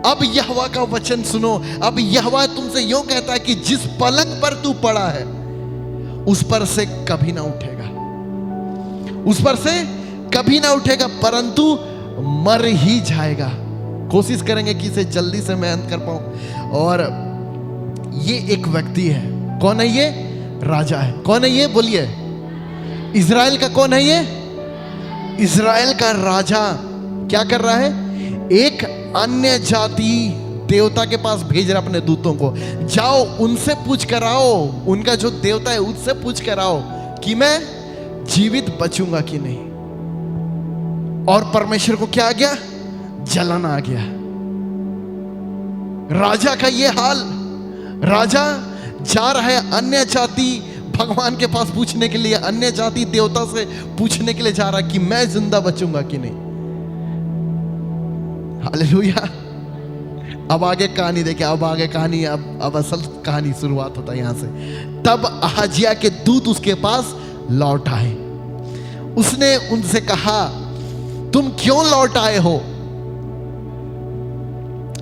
Speaker 1: अब यहोवा का वचन सुनो। अब यहोवा तुमसे यूं कहता है कि जिस पलंग पर तू पड़ा है उस पर से कभी ना उठेगा, उस पर से कभी ना उठेगा, परंतु मर ही जाएगा। कोशिश करेंगे कि इसे जल्दी से मैं अंत कर पाऊं। और ये एक व्यक्ति है। कौन है ये? राजा है। कौन है ये? बोलिए। इज़राइल का कौन है ये? इज़राइल का राजा क्या कर रहा है? एक अन्य जाति देवता के पास भेज रहा अपने दूतों को, जाओ उनसे पूछ कर आओ, उनका जो देवता है उससे पूछ कर आओ कि मैं जीवित बचूंगा कि नहीं। और परमेश्वर को क्या आ गया? जलन आ गया। राजा का ये हाल। राजा जा रहा है अन्य जाति भगवान के पास पूछने के लिए, अन्य जाति देवता से पूछने के लिए जा रहा है कि मैं जिंदा बचूंगा कि नहीं। हालेलुया। अब आगे कहानी देखिए। अब आगे कहानी, अब असल कहानी शुरुआत होता है यहां से। तब अहज्याह के दूत उसके पास लौट आए। उसने उनसे कहा, तुम क्यों लौट आए हो?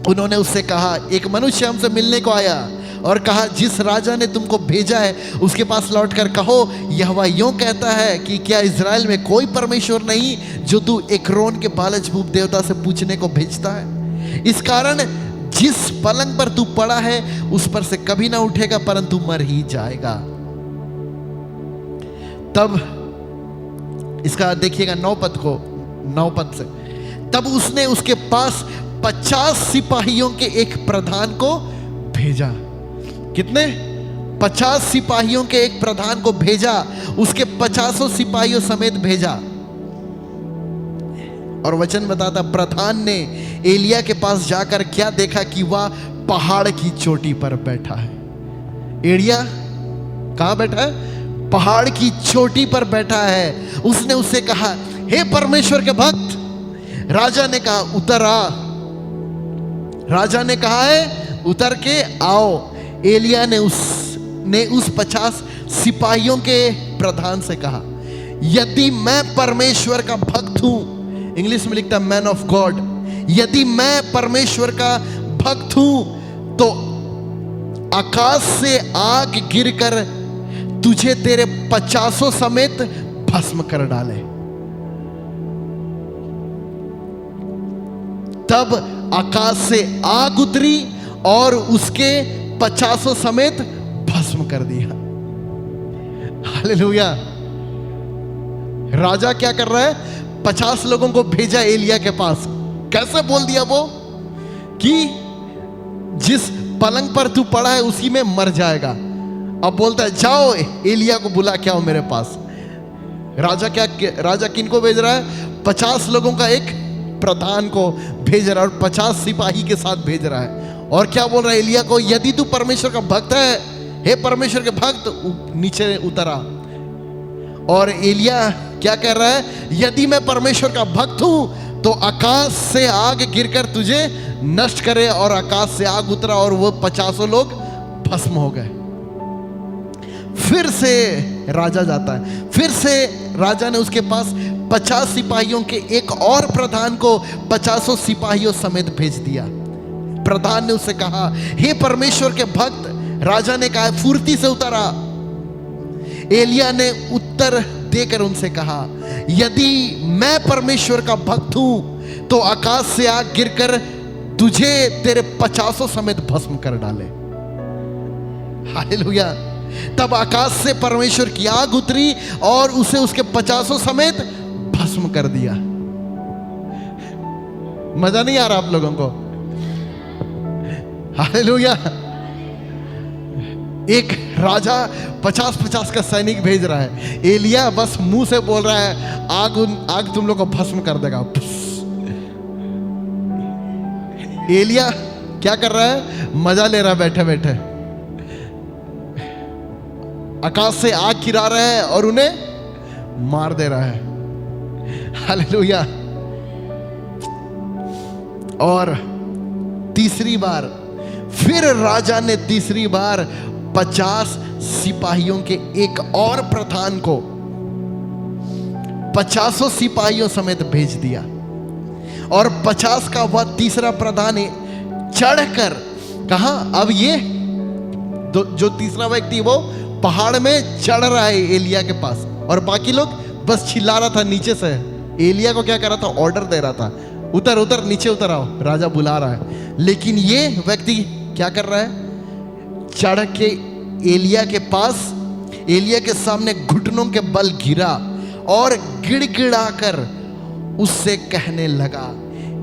Speaker 1: उन्होंने उससे कहा, एक मनुष्य हमसे मिलने को आया और कहा, जिस राजा ने तुमको भेजा है उसके पास लौटकर कहो, यहोवा यूं कहता है कि क्या इज़राइल में कोई परमेश्वर नहीं जो तू एक्रोन के बालजबूब देवता से पूछने को भेजता है? इस कारण जिस पलंग पर तू पड़ा है उस पर से कभी ना उठेगा, परंतु मर ही जाएगा। तब इसका देखिएगा 9 पद से। तब उसने उसके पास 50 सिपाहियों के एक प्रधान को भेजा। कितने? 50 सिपाहियों के एक प्रधान को भेजा, उसके 50 सिपाहियों समेत भेजा। और वचन बताता, प्रधान ने एलिया के पास जाकर क्या देखा कि वह पहाड़ की चोटी पर बैठा है। एलिया कहां बैठा है? पहाड़ की चोटी पर बैठा है। उसने उससे कहा, हे परमेश्वर के भक्त। राजा ने कहा, उतर आ। राजा ने कहा है, उतर के आओ। एलिया ने उस 50 सिपाहियों के प्रधान से कहा, यदि मैं परमेश्वर का भक्त हूं, इंग्लिश में लिखता मैन ऑफ गॉड, यदि मैं परमेश्वर का भक्त हूं तो आकाश से आग गिरकर तुझे तेरे 50 समेत भस्म कर डाले। तब आकाश से आग उतरी और उसके 50 समेत भस्म कर दिया। हालेलुया। राजा क्या कर रहा है? 50 लोगों को भेजा एलिया के पास। कैसे बोल दिया वो कि जिस पलंग पर तू पड़ा है उसी में मर जाएगा। अब बोलता है, जाओ एलिया को बुला के आओ मेरे पास। राजा किनको भेज रहा है? 50 लोगों का एक प्रधान को भेज रहा है और 50 सिपाही के साथ भेज रहा है। और क्या बोल रहा है एलिया को? यदि तू परमेश्वर का भक्त है, हे परमेश्वर के भक्त, नीचे उतरा। और एलिया क्या कह रहा है? यदि मैं परमेश्वर का भक्त हूं तो आकाश से आग गिरकर तुझे नष्ट करे, और आकाश से आग उतरा और वो 50 लोग भस्म हो गए। फिर से राजा जाता है, फिर से राजा ने उसके पास 50 सिपाहियों के एक और प्रधान को 50 सिपाहियों समेत भेज दिया। प्रधान ने उससे कहा, हे परमेश्वर के भक्त, राजा ने कहा, फुर्ती से उतर आ। एलिया ने उत्तर देकर उनसे कहा, यदि मैं परमेश्वर का भक्त हूं तो आकाश से आग गिरकर तुझे तेरे 50 समेत भस्म कर डाले। हालेलुया। तब आकाश से परमेश्वर की आग उतरी और उसे उसके 50 समेत भस्म कर दिया। मजा नहीं आ रहा आप लोगों को? हालेलुया। एक राजा 50-50 का सैनिक भेज रहा है, एलिया बस मुंह से बोल रहा है, आग तुम लोग को भस्म कर देगा। एलिया क्या कर रहा है? मजा ले रहा है बैठे बैठे। आकाश से आग गिरा रहा है और उन्हें मार दे रहा है। हालेलुया। और तीसरी बार फिर राजा ने तीसरी बार 50 सिपाहियों के एक और प्रधान को 50 सिपाहियों समेत भेज दिया, और 50 का वह तीसरा प्रधान चढ़कर कहा, अब ये जो तीसरा व्यक्ति वो पहाड़ में चढ़ रहा है एलिया के पास, और बाकी लोग बस चिल्ला रहा था नीचे से। एलिया को क्या कर रहा था? ऑर्डर दे रहा था, उतर उतर, नीचे उतर आओ, राजा बुला रहा है। लेकिन ये व्यक्ति क्या कर रहा है? चढ़ के एलिया के पास, एलिया के सामने घुटनों के बल गिरा और गिड़गिड़ाकर उससे कहने लगा,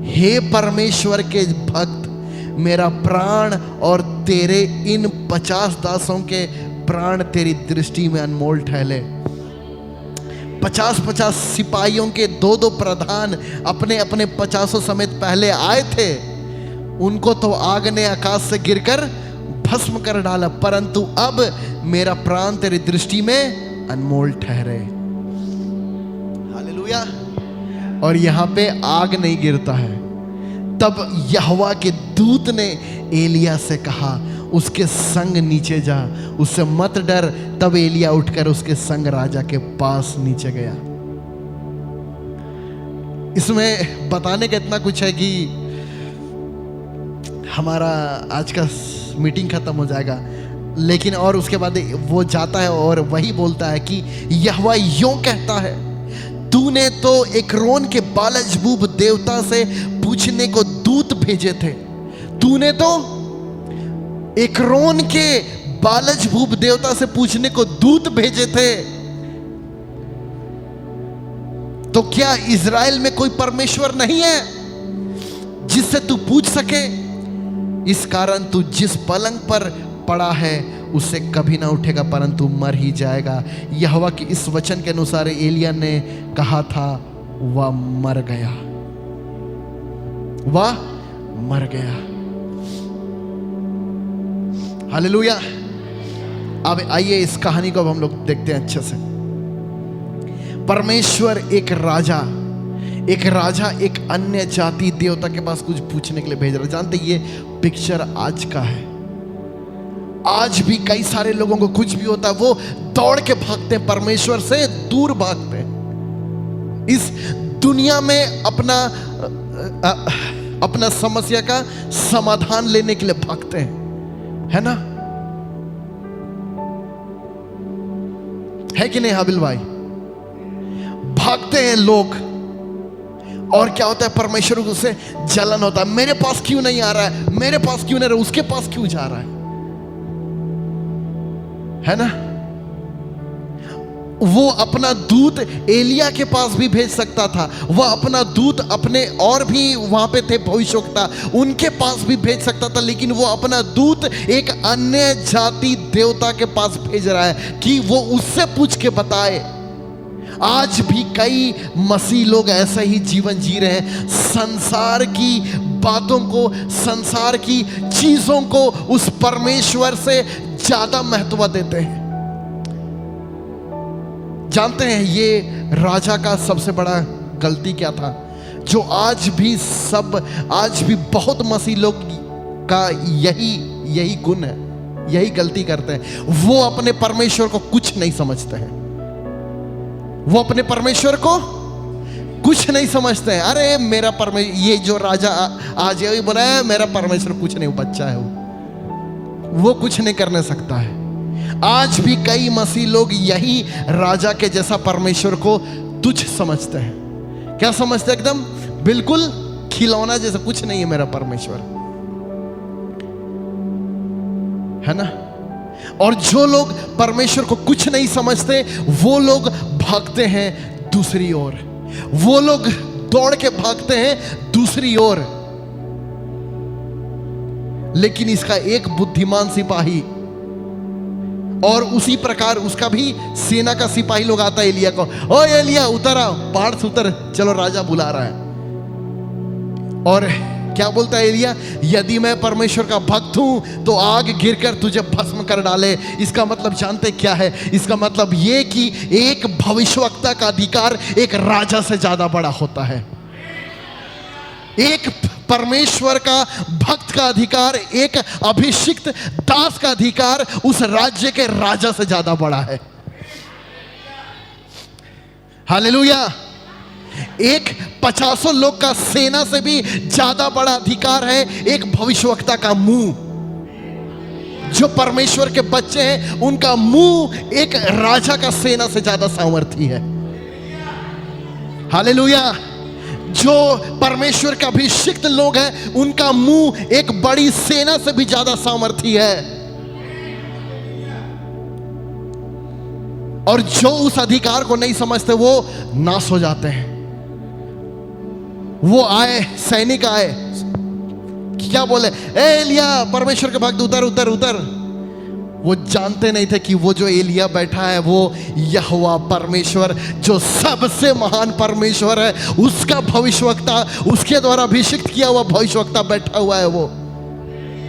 Speaker 1: हे परमेश्वर के भक्त, मेरा प्राण और तेरे इन 50 दासों के प्राण तेरी दृष्टि में अनमोल ठहरे। 50-50 सिपाहियों के 2-2 प्रधान अपने अपने 50 समेत पहले आए थे, उनको तो आग ने आकाश से गिरकर भस्म कर डाला, परंतु अब मेरा प्राण तेरी दृष्टि में अनमोल ठहरे। हालेलुया। और यहां पे आग नहीं गिरता है। तब यहोवा के दूत ने एलिया से कहा, उसके संग नीचे जा, उससे मत डर। तब एलिया उठकर उसके संग राजा के पास नीचे गया। इसमें बताने का इतना कुछ है कि हमारा आज का मीटिंग खत्म हो जाएगा, लेकिन और उसके बाद वो जाता है और वही बोलता है कि यहोवा यूं कहता है, तूने तो एक्रोन के बालजबूब देवता से पूछने को दूत भेजे थे। तूने तो एक्रोन के बालजबूब देवता से पूछने को दूत भेजे थे, तो क्या इज़राइल में कोई परमेश्वर नहीं है जिससे तू पूछ सके? इस कारण तू जिस पलंग पर पड़ा है उससे कभी ना उठेगा, परंतु मर ही जाएगा। यहोवा के इस वचन के अनुसार एलिया ने कहा था, वह मर गया, वह मर गया। हालेलुया। अब आइए इस कहानी को अब हम लोग देखते हैं अच्छे से। परमेश्वर एक राजा एक अन्य जाति देवता के पास कुछ पूछने के लिए भेज रहा है। जानते ये पिक्चर आज का है। आज भी कई सारे लोगों को कुछ भी होता है वो दौड़ के भागते हैं, परमेश्वर से दूर भागते हैं। इस दुनिया में अपना समस्या का समाधान लेने के लिए भागते हैं, है ना? है कि नहीं हाबिल भाई? भागते हैं लोग, और क्या होता है? परमेश्वर को उससे जलन होता है, मेरे पास क्यों नहीं आ रहा है, मेरे पास क्यों नहीं आ रहा, उसके पास क्यों जा रहा है ना? वो अपना दूत एलिया के पास भी भेज सकता था, वह अपना दूत अपने और भी वहां पे थे भविष्यवक्ता, उनके पास भी भेज सकता था, लेकिन वो अपना दूत एक अन्य जाति देवता के पास भेज रहा है कि वो उससे पूछ के बताए। आज भी कई मसीह लोग ऐसा ही जीवन जी रहे हैं, संसार की बातों को, संसार की चीजों को उस परमेश्वर से ज्यादा महत्व देते हैं। जानते हैं ये राजा का सबसे बड़ा गलती क्या था? जो आज भी बहुत मसीह लोग का यही गुण है, यही गलती करते हैं। वो अपने परमेश्वर को कुछ नहीं समझते हैं। वो अपने परमेश्वर को कुछ नहीं समझते हैं। अरे मेरा परमेश्वर, ये जो राजा आज ये बोला है मेरा परमेश्वर कुछ नहीं, बच्चा है वो कुछ नहीं करने सकता है। आज भी कई मसीह लोग यही राजा के जैसा परमेश्वर को तुच्छ समझते हैं। क्या समझते हैं? एकदम बिल्कुल खिलौना जैसा, कुछ नहीं है मेरा परमेश्वर, है ना। और जो लोग परमेश्वर को कुछ नहीं समझते वो लोग भागते हैं दूसरी ओर, वो लोग दौड़ के भागते हैं दूसरी ओर। लेकिन इसका एक बुद्धिमान सिपाही, और उसी प्रकार उसका भी सेना का सिपाही लोग आता है एलिया को, ओ एलिया उतर आओ, पहाड़ से उतर, चलो राजा बुला रहा है। और क्या बोलता है एलिया? यदि मैं परमेश्वर का भक्त हूं तो आग गिरकर तुझे भस्म कर डाले। इसका मतलब जानते क्या है? इसका मतलब ये कि एक भविष्यवक्ता का अधिकार एक राजा से ज्यादा बड़ा होता है। एक परमेश्वर का भक्त का अधिकार, एक अभिषिक्त दास का अधिकार उस राज्य के राजा से ज्यादा बड़ा है। हालेलुया। एक 50 लोग का सेना से भी ज्यादा बड़ा अधिकार है एक भविष्यवक्ता का मुंह। जो परमेश्वर के बच्चे हैं उनका मुंह एक राजा का सेना से ज्यादा सामर्थी है। हालेलुया। जो परमेश्वर के अभिषिक्त लोग हैं उनका मुंह एक बड़ी सेना से भी ज्यादा सामर्थी है। और जो उस अधिकार को नहीं समझते वो नाश हो जाते हैं। वो आए, सैनिक आए, क्या बोले? ए एलिया, परमेश्वर के भक्त उतर उतर उतर। वो जानते नहीं थे कि वो जो एलिया बैठा है वो यहोवा परमेश्वर, जो सबसे महान परमेश्वर है, उसका भविष्यवक्ता, उसके द्वारा अभिषिक्त किया हुआ भविष्यवक्ता बैठा हुआ है वो।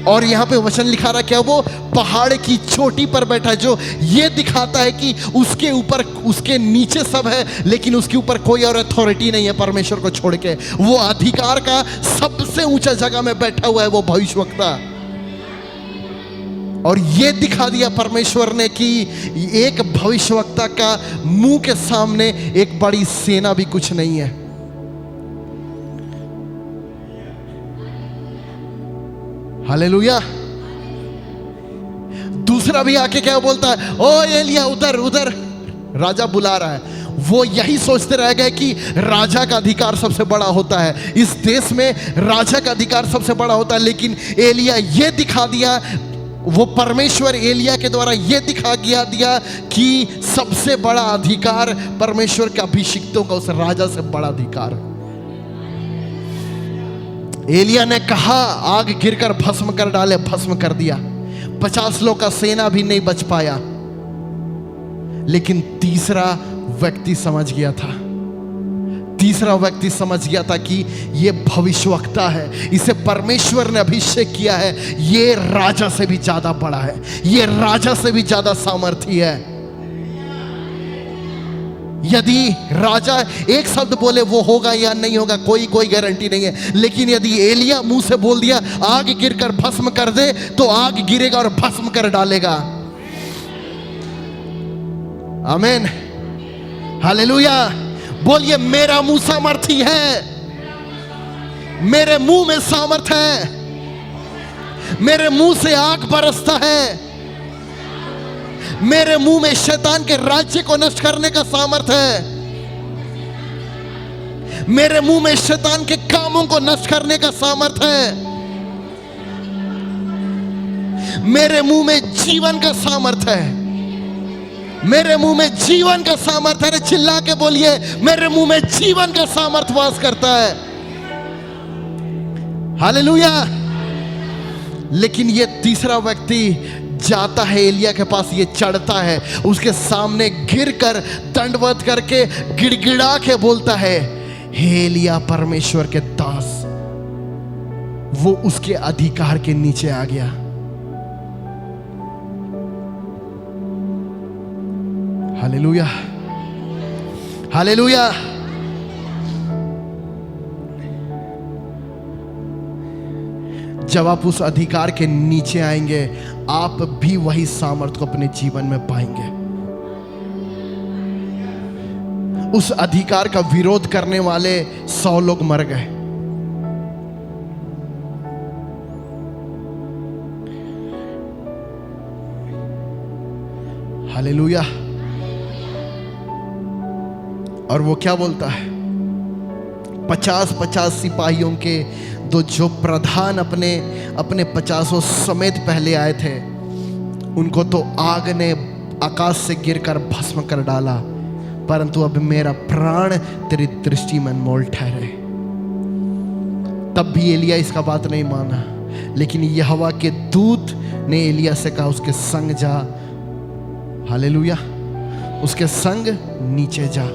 Speaker 1: और यहाँ पे वचन लिखा रहा क्या? वो पहाड़ की चोटी पर बैठा है, जो ये दिखाता है कि उसके ऊपर, उसके नीचे सब है लेकिन उसके ऊपर कोई और अथॉरिटी नहीं है परमेश्वर को छोड़ के। वो अधिकार का सबसे ऊंचा जगह में बैठा हुआ है वो भविष्यवक्ता। और ये दिखा दिया परमेश्वर ने कि एक भविष्यवक्ता का मुंह के सामने एक बड़ी सेना भी कुछ नहीं है। हालेलुया। दूसरा भी आके क्या बोलता है? ओ एलिया उधर उधर, राजा बुला रहा है। वो यही सोचते रह गए कि राजा का अधिकार सबसे बड़ा होता है, इस देश में राजा का अधिकार सबसे बड़ा होता है। लेकिन एलिया ये दिखा दिया, वो परमेश्वर एलिया के द्वारा ये दिखा दिया कि सबसे बड़ा अधिकार परमेश्वर के अभिषिक्तों का, उस राजा से बड़ा अधिकार। एलिया ने कहा आग गिरकर भस्म कर डाले, भस्म कर दिया। 50 लोग का सेना भी नहीं बच पाया। लेकिन तीसरा व्यक्ति समझ गया था, तीसरा व्यक्ति समझ गया था कि ये भविष्यवक्ता है, इसे परमेश्वर ने अभिषेक किया है, ये राजा से भी ज्यादा बड़ा है, ये राजा से भी ज्यादा सामर्थी है। यदि राजा एक शब्द बोले वो होगा या नहीं होगा कोई गारंटी नहीं है। लेकिन यदि एलिया मुंह से बोल दिया आग गिरकर भस्म कर दे, तो आग गिरेगा और भस्म कर डालेगा। आमीन, हालेलुया। बोलिए मेरा मुंह सामर्थी है, मेरे मुंह में सामर्थ है, मेरे मुंह से आग बरसता है, मेरे मुंह में शैतान के राज्य को नष्ट करने का सामर्थ है, मेरे मुंह में शैतान के कामों को नष्ट करने का सामर्थ है, मेरे मुंह में जीवन का सामर्थ है, मेरे मुंह में जीवन का सामर्थ है। चिल्ला के बोलिए मेरे मुंह में जीवन का सामर्थ वास करता है। हालेलुया। लेकिन ये तीसरा व्यक्ति जाता है एलिया के पास, ये चढ़ता है, उसके सामने गिरकर दंडवत करके गिड़गिड़ा के बोलता है, हे एलिया परमेश्वर के दास। वो उसके अधिकार के नीचे आ गया। Hallelujah, hallelujah. जब आप उस अधिकार के नीचे आएंगे, आप भी वही सामर्थ को अपने जीवन में पाएंगे। उस अधिकार का विरोध करने वाले 100 लोग मर गए। हालेलुया। और वो क्या बोलता है, 50-50 सिपाहियों के जो प्रधान अपने 50 समेत पहले आए थे, उनको तो आग ने आकाश से गिरकर भस्म कर डाला, परंतु अब मेरा प्राण तेरी दृष्टि में अनमोल ठहरे। तब भी एलिया इसका बात नहीं माना, लेकिन यहोवा के दूत ने एलिया से कहा, उसके संग जा। हालेलुया। उसके संग नीचे जा।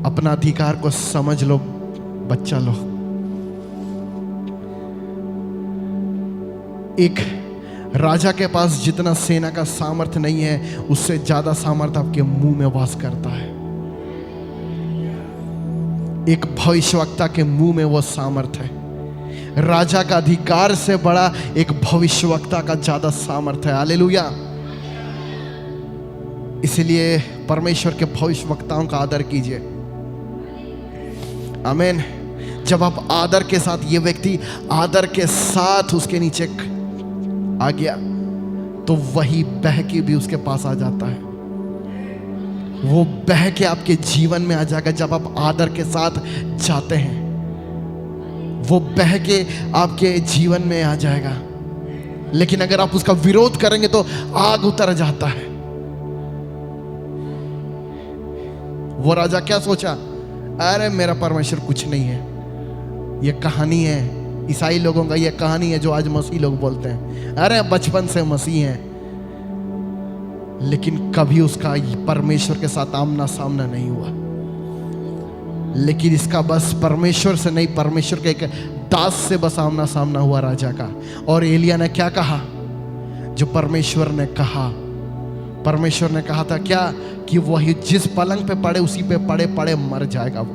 Speaker 1: अपना अधिकार को समझ लो बच्चा लोग। एक राजा के पास जितना सेना का सामर्थ्य नहीं है, उससे ज्यादा सामर्थ्य आपके मुंह में वास करता है। एक भविष्यवक्ता के मुंह में वो सामर्थ्य है। राजा का अधिकार से बड़ा एक भविष्यवक्ता का ज्यादा सामर्थ्य है। हालेलुया। इसलिए परमेश्वर के भविष्यवक्ताओं का आदर कीजिए। आमीन। जब आप आदर के साथ, ये व्यक्ति आदर के साथ उसके नीचे आ गया, तो वही बह के भी उसके पास आ जाता है। वो बह के आपके जीवन में आ जाएगा। जब आप आदर के साथ जाते हैं, वो बह के आपके जीवन में आ जाएगा। लेकिन अगर आप उसका विरोध करेंगे तो आग उतर जाता है। वो राजा क्या सोचा, अरे मेरा परमेश्वर कुछ नहीं है। ये कहानी है ईसाई लोगों का, ये कहानी है जो आज मसीह लोग बोलते हैं, अरे बचपन से मसीह हैं। लेकिन कभी उसका परमेश्वर के साथ आमना सामना नहीं हुआ। लेकिन इसका बस परमेश्वर से नहीं, परमेश्वर के एक दास से बस आमना सामना हुआ राजा का। और एलिया ने क्या कहा, जो परमेश्वर ने कहा। परमेश्वर ने कहा था क्या, कि वही जिस पलंग पे पड़े उसी पे पड़े पड़े मर जाएगा वो।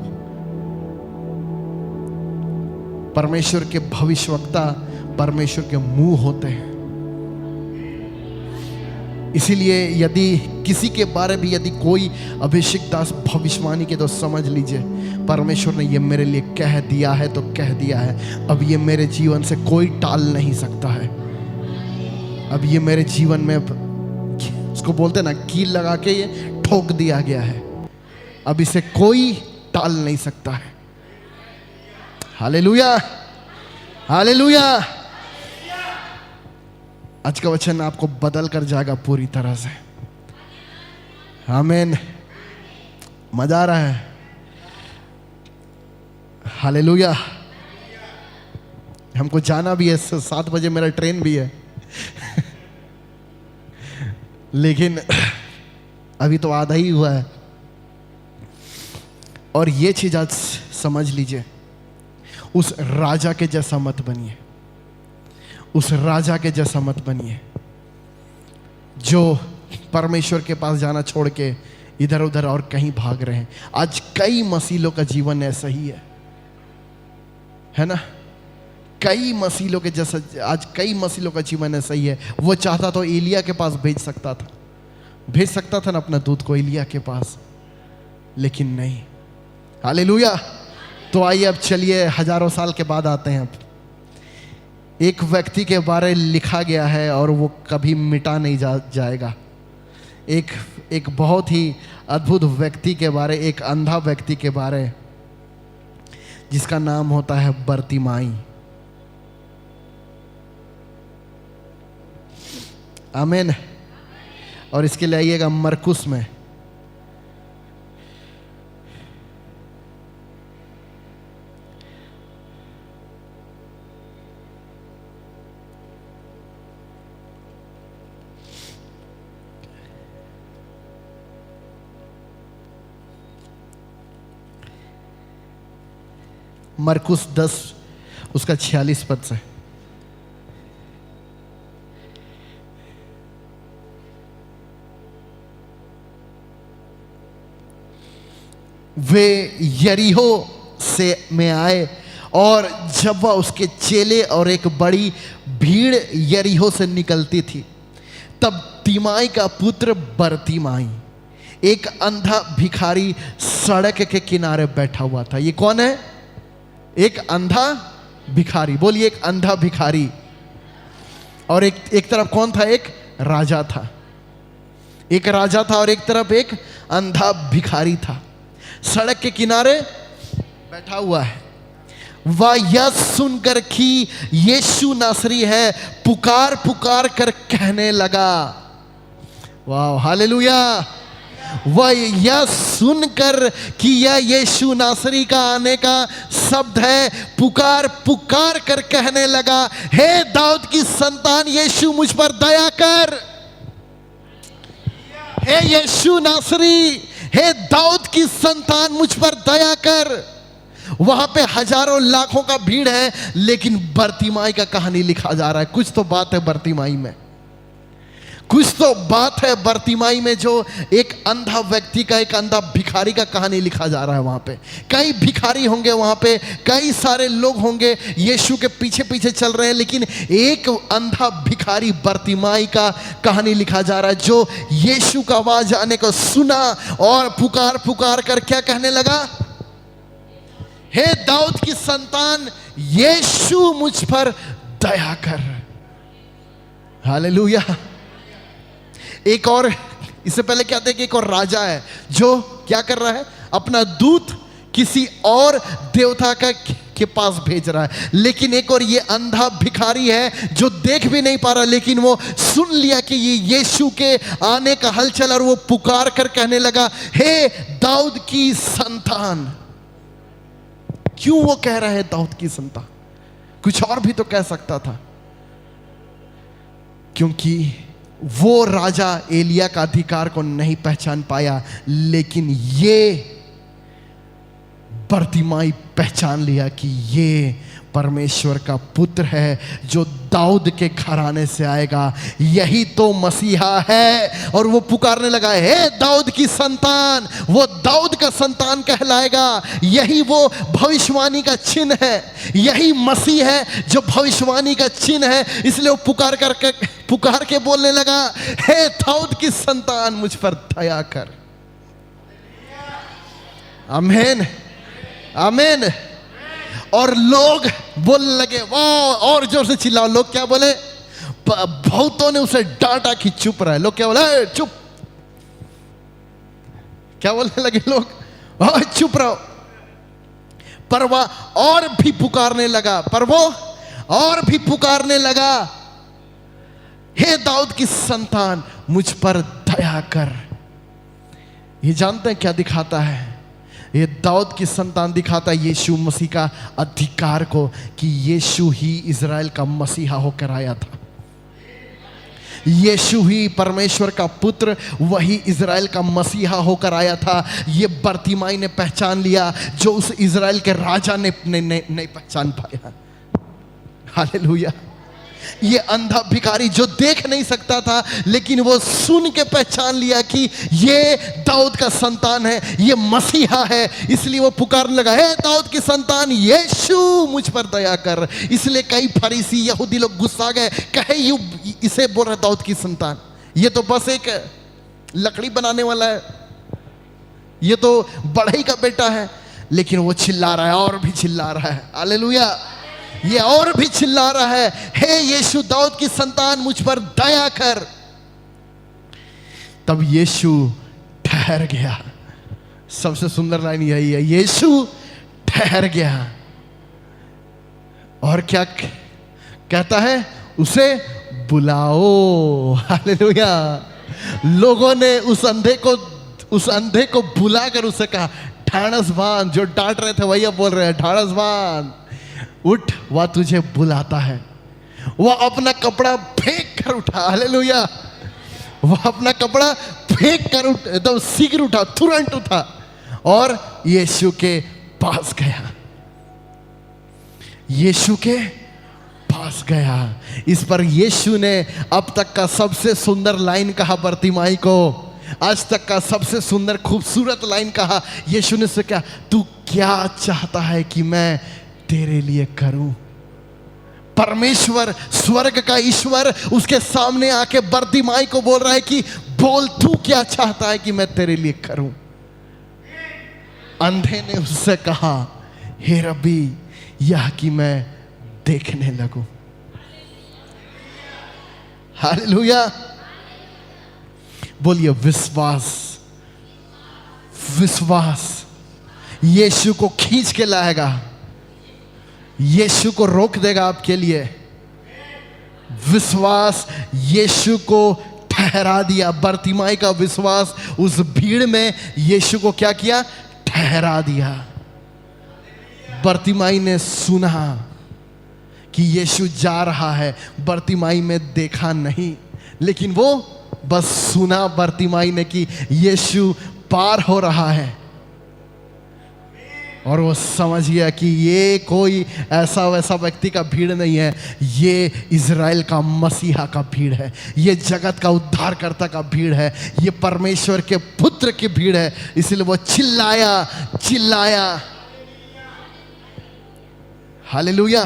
Speaker 1: परमेश्वर के भविष्यवक्ता परमेश्वर के मुंह होते हैं। इसीलिए यदि किसी के बारे में यदि कोई अभिषेक दास भविष्यवाणी के, तो समझ लीजिए परमेश्वर ने ये मेरे लिए कह दिया है तो कह दिया है। अब ये मेरे जीवन से कोई टाल नहीं सकता है। अब ये मेरे जीवन में, उसको बोलते ना, कील लगा के ये ठोक दिया गया है। अब इसे कोई टाल नहीं सकता है। Hallelujah, hallelujah. आज का वचन आपको बदल कर जाएगा पूरी तरह से। आमीन। मजा आ रहा है। हालेलुया। हमको जाना भी है, 7 बजे मेरा ट्रेन भी है। लेकिन अभी तो आधा ही हुआ है। और ये चीज आज समझ लीजिए, उस राजा के जैसा मत बनिए। उस राजा के जैसा मत बनिए जो परमेश्वर के पास जाना छोड़ के इधर उधर और कहीं भाग रहे हैं। आज कई मसीलों का जीवन ऐसा ही है ना। कई मसीलों के जैसा, आज कई मसीलों का जीवन ऐसा ही है। वो चाहता तो एलिया के पास भेज सकता था ना अपना दूत को एलिया के पास, लेकिन नहीं। हालेलुया। तो आइए अब चलिए, हजारों साल के बाद आते हैं। अब एक व्यक्ति के बारे लिखा गया है और वो कभी मिटा नहीं जाएगा। एक बहुत ही अद्भुत व्यक्ति के बारे, एक अंधा व्यक्ति के बारे, जिसका नाम होता है बर्तिमाई। आमीन। और इसके लिए आइएगा मरकुस में। मरकुस 10 उसका 46 पद से। वे यरीहो से में आए और जब वह उसके चेले और एक बड़ी भीड़ यरीहो से निकलती थी, तब तिमाई का पुत्र बरतिमाई, एक अंधा भिखारी सड़क के किनारे बैठा हुआ था। ये कौन है? एक अंधा भिखारी। बोलिए, एक अंधा भिखारी। और एक तरफ कौन था? एक राजा था। एक राजा था और एक तरफ एक अंधा भिखारी था, सड़क के किनारे बैठा हुआ है। वह यह सुनकर कि यीशु नासरी है, पुकार पुकार कर कहने लगा। वाह, हालेलुया। वह यह सुनकर कि यह यीशु नासरी का आने का शब्द है, पुकार पुकार कर कहने लगा, हे दाऊद की संतान यीशु, मुझ पर दया कर। हे यीशु नासरी, हे दाऊद की संतान, मुझ पर दया कर। वहां पे हजारों लाखों का भीड़ है, लेकिन बरतिमाई का कहानी लिखा जा रहा है। कुछ तो बात है बरतिमाई में, कुछ तो बात है बरतिमाई में, जो एक अंधा व्यक्ति का, एक अंधा भिखारी का कहानी लिखा जा रहा है। वहां पे कई भिखारी होंगे, वहां पे कई सारे लोग होंगे यीशु के पीछे पीछे चल रहे हैं, लेकिन एक अंधा भिखारी बरतिमाई का कहानी लिखा जा रहा है, जो यीशु का आवाज आने को सुना और पुकार पुकार कर क्या कहने लगा? हे दाऊद की संतान यीशु, मुझ पर दया कर। हालेलुया। एक और, इससे पहले क्या था कि एक और राजा है जो क्या कर रहा है? अपना दूत किसी और देवता के पास भेज रहा है। लेकिन एक और ये अंधा भिखारी है जो देख भी नहीं पा रहा, लेकिन वो सुन लिया कि ये यीशु के आने का हलचल, और वो पुकार कर कहने लगा, हे दाऊद की संतान। क्यों वो कह रहा है दाऊद की संतान? कुछ और भी तो कह सकता था, क्योंकि वो राजा एलिया का अधिकार को नहीं पहचान पाया, लेकिन ये बरतिमाई पहचान लिया कि ये परमेश्वर का पुत्र है जो दाऊद के घराने से आएगा, यही तो मसीहा है। और वो पुकारने लगा, हे दाऊद की संतान। वो दाऊद का संतान कहलाएगा, यही वो भविष्यवाणी का चिन्ह है, यही मसीह है जो भविष्यवाणी का चिन्ह है। इसलिए वो पुकार के बोलने लगा, हे दाऊद की संतान, मुझ पर दया कर। आमीन, आमीन। और लोग बोलने लगे, वाह, और जोर से चिल्लाओ। लोग क्या बोले? बहुतों ने उसे डांटा कि चुप रहे। लोग क्या बोले? चुप। क्या बोलने लगे लोग? चुप रहो। पर वह और भी पुकारने लगा, हे दाऊद की संतान, मुझ पर दया कर। ये जानते हैं क्या दिखाता है? ये दाऊद की संतान दिखाता है यीशु मसीह का अधिकार को, कि यीशु ही इज़राइल का मसीहा होकर आया था। यीशु ही परमेश्वर का पुत्र, वही इज़राइल का मसीहा होकर आया था। ये बरतिमाई ने पहचान लिया, जो उस इज़राइल के राजा ने नहीं पहचान पाया। हालेलुया। ये अंधा भिखारी जो देख नहीं सकता था, लेकिन वो सुन के पहचान लिया कि ये दाऊद का संतान है, ये मसीहा है। इसलिए वो पुकारने लगा, हे दाऊद की संतान यीशु, मुझ पर दया कर। इसलिए कई फरीसी यहूदी लोग गुस्सा गए, कहे यू इसे बोल रहा दाऊद की संतान, ये तो बस एक लकड़ी बनाने वाला है, ये तो बढ़ई का बेटा है। लेकिन वो चिल्ला रहा है, और भी चिल्ला रहा है। हालेलुया। ये और भी चिल्ला रहा है, हे यीशु दाऊद की संतान, मुझ पर दया कर। तब यीशु ठहर गया। सबसे सुंदर लाइन यही है, यीशु ठहर गया। और क्या कहता है? उसे बुलाओ। हालेलुया। लोगों ने उस अंधे को बुलाकर उसे कहा, ढाढ़स बांध। जो डांट रहे थे वही अब बोल रहे हैं, ढाढ़स बांध, उठ, वह तुझे बुलाता है। वह अपना कपड़ा फेंक कर उठा। हालेलुया। वह अपना कपड़ा फेंक कर एकदम शीघ्र उठा, तुरंत उठा और यीशु के पास गया। यीशु के पास गया। इस पर यीशु ने अब तक का सबसे सुंदर लाइन कहा बरतिमाई को, आज तक का सबसे सुंदर खूबसूरत लाइन कहा। यीशु ने से क्या, तू क्या चाहता है कि मैं तेरे लिए करूं। परमेश्वर, स्वर्ग का ईश्वर उसके सामने आके बर्तिमाई को बोल रहा है कि बोल, तू क्या चाहता है कि मैं तेरे लिए करूं। अंधे ने उससे कहा, हे रब्बी, यह कि मैं देखने लगूं। हालेलुया। बोलिए विश्वास। विश्वास यीशु को खींच के लाएगा, यीशु को रोक देगा आपके लिए। विश्वास यीशु को ठहरा दिया। बर्तिमाई का विश्वास उस भीड़ में यीशु को क्या किया? ठहरा दिया। बर्तिमाई ने सुना कि यीशु जा रहा है, बर्तिमाई में देखा नहीं, लेकिन वो बस सुना बर्तिमाई ने कि यीशु पार हो रहा है, और वो समझ गया कि ये कोई ऐसा वैसा व्यक्ति का भीड़ नहीं है, ये इज़राइल का मसीहा का भीड़ है, ये जगत का उद्धारकर्ता का भीड़ है, ये परमेश्वर के पुत्र की भीड़ है। इसलिए वो चिल्लाया चिल्लाया, हालेलुया।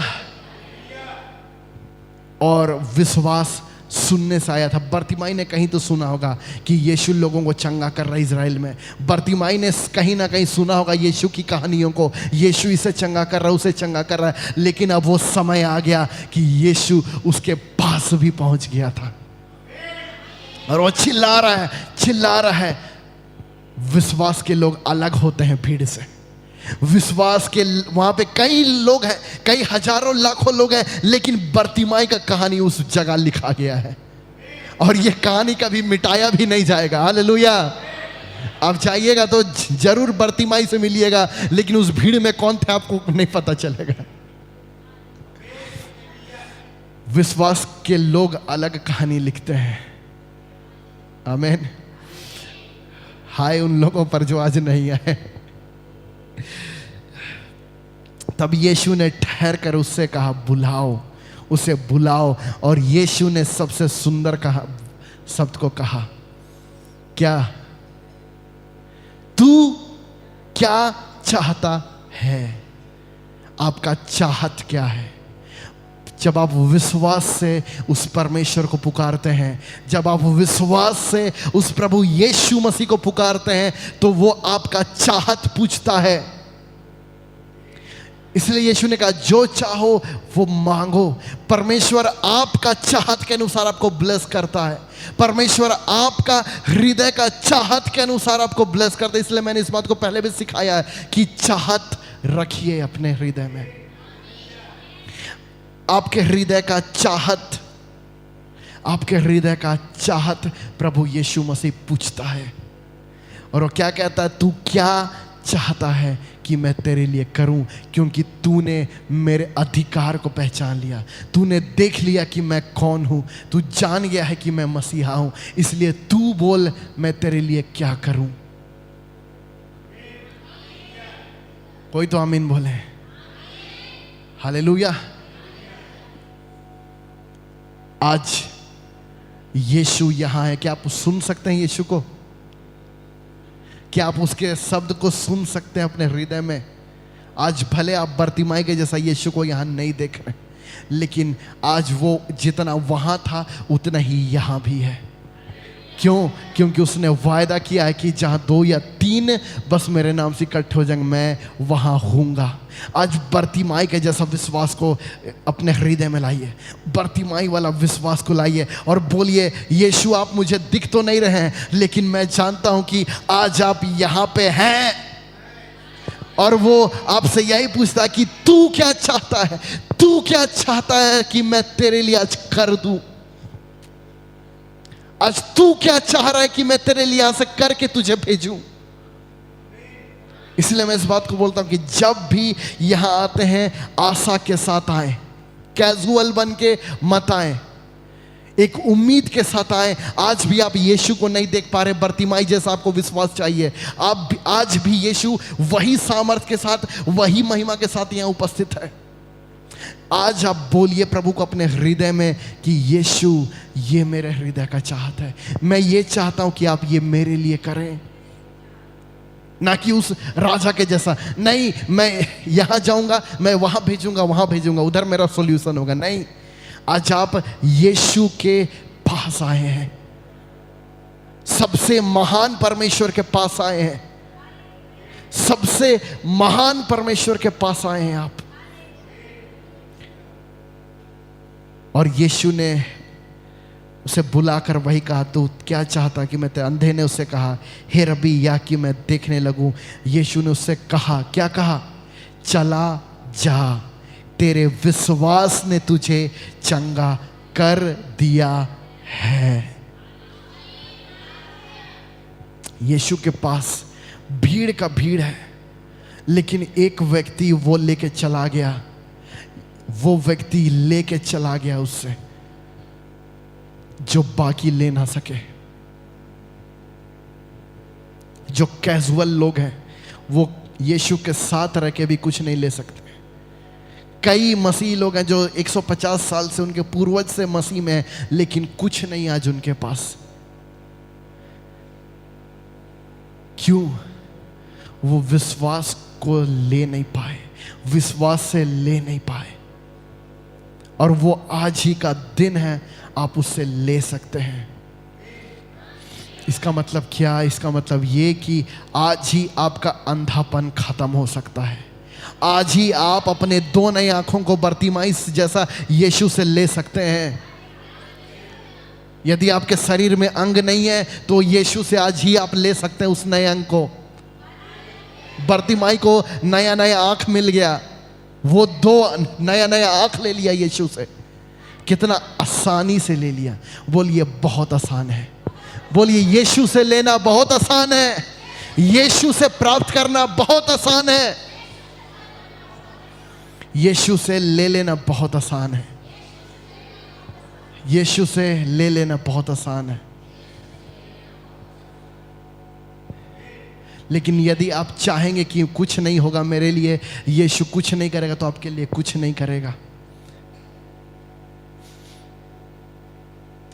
Speaker 1: और विश्वास सुनने से आया था। बर्तिमाई ने कहीं तो सुना होगा कि यीशु लोगों को चंगा कर रहा है इज़राइल में। बर्तिमाई ने कहीं ना कहीं सुना होगा यीशु की कहानियों को, यीशु इसे चंगा कर रहा है, उसे चंगा कर रहा है। लेकिन अब वो समय आ गया कि यीशु उसके पास भी पहुंच गया था, और वो चिल्ला रहा है, चिल्ला रहा है। विश्वास के लोग अलग होते हैं भीड़ से। विश्वास के वहां पे कई लोग हैं, कई हजारों लाखों लोग हैं, लेकिन बर्तिमाई का कहानी उस जगह लिखा गया है, और ये कहानी कभी मिटाया भी नहीं जाएगा। हालेलुया। आप जाइएगा तो जरूर बर्तिमाई से मिलिएगा, लेकिन उस भीड़ में कौन थे आपको नहीं पता चलेगा। विश्वास के लोग अलग कहानी लिखते हैं। आमीन। हाय उन लोगों पर जो आज नहीं आए। तब यीशु ने ठहर कर उससे कहा, बुलाओ, उसे बुलाओ। और यीशु ने सबसे सुंदर कहा शब्द को कहा, क्या तू क्या चाहता है? आपका चाहत क्या है? जब आप विश्वास से उस परमेश्वर को पुकारते हैं, जब आप विश्वास से उस प्रभु यीशु मसीह को पुकारते हैं, तो वो आपका चाहत पूछता है। इसलिए यीशु ने कहा, जो चाहो वो मांगो। परमेश्वर आपका चाहत के अनुसार आपको ब्लेस करता है। परमेश्वर आपका हृदय का चाहत के अनुसार आपको ब्लेस करता है। इसलिए मैंने इस बात को पहले भी सिखाया है कि चाहत रखिए अपने हृदय में। आपके हृदय का चाहत, आपके हृदय का चाहत प्रभु यीशु मसीह पूछता है, और वो क्या कहता है? तू क्या चाहता है कि मैं तेरे लिए करूं? क्योंकि तूने मेरे अधिकार को पहचान लिया, तूने देख लिया कि मैं कौन हूं, तू जान गया है कि मैं मसीहा हूं। इसलिए तू बोल, मैं तेरे लिए क्या करूं? कोई तो आमीन बोले। हालेलुया। आज यीशु यहां है। क्या आप सुन सकते हैं यीशु को? क्या आप उसके शब्द को सुन सकते हैं अपने हृदय में? आज भले आप बर्तिमाई के जैसा यीशु को यहां नहीं देख रहे, लेकिन आज वो जितना वहां था उतना ही यहां भी है। क्यों? क्योंकि उसने वायदा किया है कि जहां 2 या 3 बस मेरे नाम से इकट्ठे हो जाएंगे, मैं वहां होऊंगा। आज बर्तिमाई के जैसा विश्वास को अपने हृदय में लाइए, बर्तिमाई वाला विश्वास को लाइए, और बोलिए, यीशु आप मुझे दिख तो नहीं रहे हैं, लेकिन मैं जानता हूं कि आज आप यहां पे हैं, और वो आपसे यही पूछता है कि तू क्या चाहता है? तू क्या चाहता है कि मैं तेरे लिए आज कर दूं? आज तू क्या चाह रहा है कि मैं तेरे लिए यहां से करके तुझे भेजूं? इसलिए मैं इस बात को बोलता हूं कि जब भी यहां आते हैं, आशा के साथ आए, कैजुअल बन के मत आए, एक उम्मीद के साथ आए। आज भी आप यीशु को नहीं देख पा रहे, बर्तिमाई जैसा आपको विश्वास चाहिए। आप आज भी यीशु वही सामर्थ के साथ, वही महिमा के साथ यहां उपस्थित है। आज आप बोलिए प्रभु को अपने हृदय में कि यीशु, ये मेरे हृदय का चाहत है, मैं ये चाहता हूं कि आप ये मेरे लिए करें। ना कि उस राजा के जैसा। नहीं, मैं यहाँ जाऊंगा, मैं वहाँ भेजूंगा, वहाँ भेजूंगा, उधर मेरा सॉल्यूशन होगा। नहीं, आज आप यीशु के पास आए हैं, सबसे महान परमेश्वर के पास आए हैं, सबसे महान परमेश्वर के पास आए हैं आप। और यीशु ने उसे बुलाकर वही कहा, तू क्या चाहता कि मैं तेरे? अंधे ने उससे कहा, हे रबी, या कि मैं देखने लगूं। यीशु ने उससे कहा, क्या कहा? चला जा, तेरे विश्वास ने तुझे चंगा कर दिया है। यीशु के पास भीड़ का भीड़ है, लेकिन एक व्यक्ति वो लेके चला गया, वो व्यक्ति लेके चला गया उससे जो बाकी ले ना सके। जो कैजुअल लोग हैं वो यीशु के साथ रह के भी कुछ नहीं ले सकते। कई मसीह लोग हैं जो 150 साल से उनके पूर्वज से मसीह में हैं, लेकिन कुछ नहीं आज उनके पास। क्यों? वो विश्वास को ले नहीं पाए, विश्वास से ले नहीं पाए। और वो आज ही का दिन है, आप उससे ले सकते हैं। इसका मतलब क्या? इसका मतलब ये कि आज ही आपका अंधापन खत्म हो सकता है। आज ही आप अपने 2 नई आंखों को बर्तिमाई जैसा यीशु से ले सकते हैं। यदि आपके शरीर में अंग नहीं है तो यीशु से आज ही आप ले सकते हैं उस नए अंग को। बर्तिमाई को नया नया आंख मिल गया, वो 2 नया नया आंख ले लिया यीशु से। कितना आसानी से ले लिया। बोलिए बहुत आसान है। बोलिए यीशु से लेना बहुत आसान है, यीशु से प्राप्त करना बहुत आसान है, यीशु से ले लेना बहुत आसान है, यीशु से ले लेना बहुत आसान है। लेकिन यदि आप चाहेंगे कि कुछ नहीं होगा मेरे लिए, यीशु कुछ नहीं करेगा, तो आपके लिए कुछ नहीं करेगा।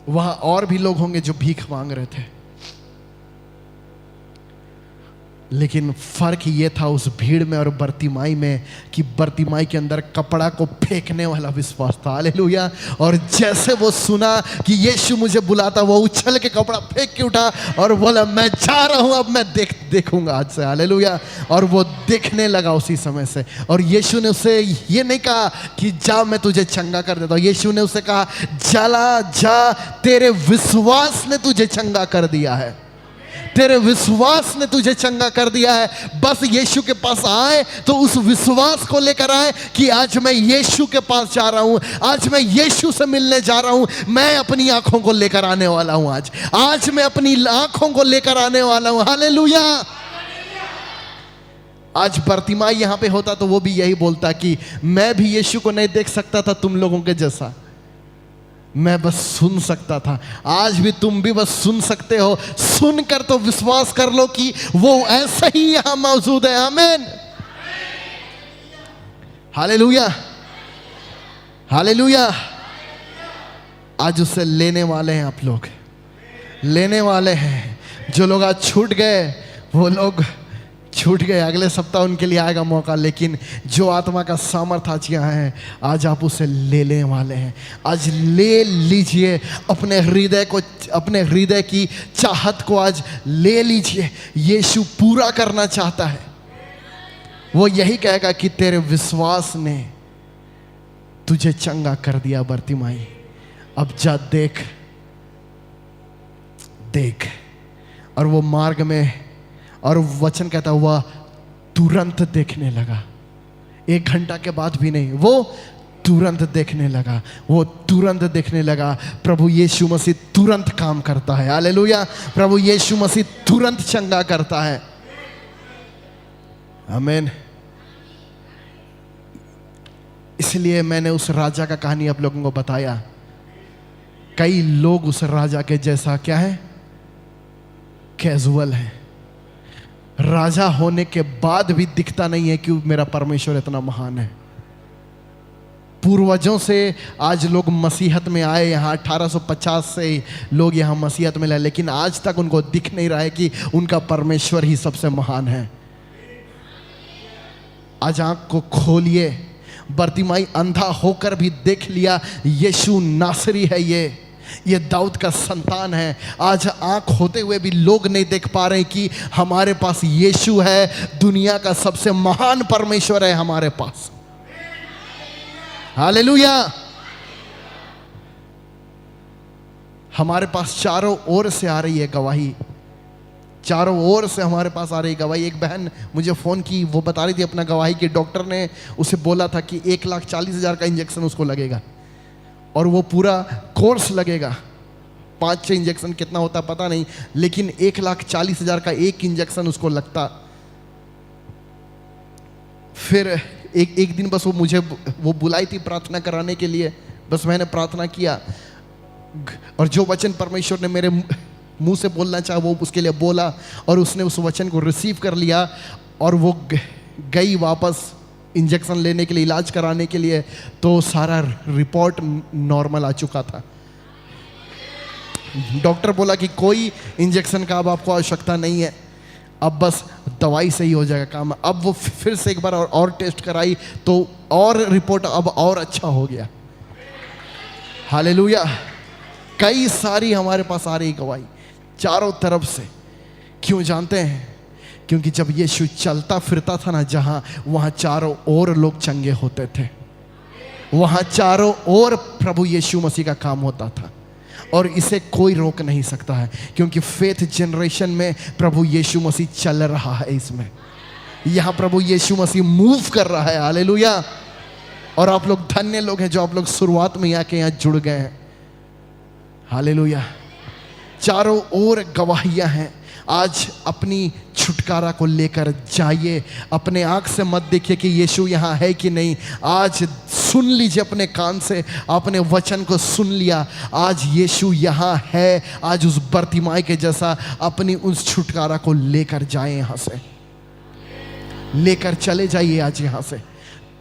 Speaker 1: वहां और भी लोग होंगे जो भीख मांग रहे थे, लेकिन फर्क ये था उस भीड़ में और बर्तिमाई में कि बर्तिमाई के अंदर कपड़ा को फेंकने वाला विश्वास था। हालेलुया। और जैसे वो सुना कि यीशु मुझे बुलाता, वो उछल के कपड़ा फेंक के उठा और बोला, मैं जा रहा हूं, अब मैं देखूंगा आज से। हालेलुया। और वो देखने लगा उसी समय से। और यीशु ने उसे ये नहीं कहा कि जा मैं तुझे चंगा कर देता हूं, यीशु ने उसे कहा, चला जा, तेरे विश्वास ने तुझे चंगा कर दिया है, तेरे विश्वास ने तुझे चंगा कर दिया है। बस यीशु के पास आए तो उस विश्वास को लेकर आए कि आज मैं यीशु के पास जा रहा हूं, आज मैं यीशु से मिलने जा रहा हूं, मैं अपनी आंखों को लेकर आने वाला हूं। आज मैं अपनी आंखों को लेकर आने वाला हूं। हालेलुया। आज बर्तिमाई यहां पे होता तो वो भी यही बोलता कि मैं भी यीशु को नहीं देख सकता था तुम लोगों के जैसा, मैं बस सुन सकता था। आज भी तुम भी बस सुन सकते हो, सुनकर तो विश्वास कर लो कि वो ऐसा ही यहां मौजूद है। आमीन। Hallelujah, hallelujah. आज उसे लेने वाले हैं आप लोग, लेने वाले हैं। जो लोग आज छूट गए वो लोग छूट गए, अगले सप्ताह उनके लिए आएगा मौका। लेकिन जो आत्मा का सामर्थ्य आज यहाँ है, आज आप उसे लेने वाले हैं। आज ले लीजिए अपने हृदय को, अपने हृदय की चाहत को आज ले लीजिए। यीशु पूरा करना चाहता है। वो यही कहेगा कि तेरे विश्वास ने तुझे चंगा कर दिया बर्तिमाई, अब जा देख, देख। और वो मार्ग में, और वचन कहता हुआ तुरंत देखने लगा। 1 घंटा के बाद भी नहीं, वो तुरंत देखने लगा, वो तुरंत देखने लगा। प्रभु यीशु मसीह तुरंत काम करता है। हालेलुया। प्रभु यीशु मसीह तुरंत चंगा करता है। आमीन। इसलिए मैंने उस राजा का कहानी आप लोगों को बताया। कई लोग उस राजा के जैसा क्या है, कैजुअल है। राजा होने के बाद भी दिखता नहीं है कि मेरा परमेश्वर इतना महान है। पूर्वजों से आज लोग मसीहत में आए, यहाँ 1850 से लोग यहाँ मसीहत में लाए, लेकिन आज तक उनको दिख नहीं रहा है कि उनका परमेश्वर ही सबसे महान है। आज आंख को खोलिए। बरतिमाई अंधा होकर भी देख लिया यीशु नासरी है, ये दाऊद का संतान है। आज आंख होते हुए भी लोग नहीं देख पा रहे कि हमारे पास यीशु है, दुनिया का सबसे महान परमेश्वर है हमारे पास। हालेलुया। हमारे पास चारों ओर से आ रही है गवाही, चारों ओर से हमारे पास आ रही गवाही। एक बहन मुझे फ़ोन की, वो बता रही थी अपना गवाही कि डॉक्टर ने उसे बोला था कि 1,40,000 का इंजेक्शन उसको लगेगा और वो पूरा कोर्स लगेगा। 5-6 इंजेक्शन कितना होता पता नहीं, लेकिन 1,40,000 का एक इंजेक्शन उसको लगता। फिर एक दिन बस वो बुलाई थी प्रार्थना कराने के लिए, बस मैंने प्रार्थना किया और जो वचन परमेश्वर ने मेरे मुंह से बोलना चाहा वो उसके लिए बोला और उसने उस वचन को रिसीव कर लिया और वो गई वापस इंजेक्शन लेने के लिए, इलाज कराने के लिए। तो सारा रिपोर्ट नॉर्मल आ चुका था। डॉक्टर बोला कि कोई इंजेक्शन का अब आपको आवश्यकता नहीं है, अब बस दवाई से ही हो जाएगा काम। अब वो फिर से एक बार और टेस्ट कराई तो और रिपोर्ट अब और अच्छा हो गया। हालेलुया। कई सारी हमारे पास आ रही गवाही चारों तरफ से। क्यों जानते हैं? क्योंकि जब यीशु चलता फिरता था ना जहां, वहां चारों ओर लोग चंगे होते थे, वहां चारों ओर प्रभु यीशु मसीह का काम होता था और इसे कोई रोक नहीं सकता है, क्योंकि फेथ जनरेशन में प्रभु यीशु मसीह चल रहा है। इसमें यहां प्रभु यीशु मसीह मूव कर रहा है। हालेलुया। और आप लोग धन्य लोग हैं जो आप लोग शुरुआत में आके यहां जुड़ गए हैं। हालेलुया। चारों ओर गवाहियां हैं। आज अपनी छुटकारा को लेकर जाइए। अपने आंख से मत देखिए कि यीशु यहाँ है कि नहीं। आज सुन लीजिए अपने कान से, आपने वचन को सुन लिया, आज यीशु यहाँ है। आज उस बरतिमाई के जैसा अपनी उस छुटकारा को लेकर जाए, यहाँ से लेकर चले जाइए। आज यहाँ से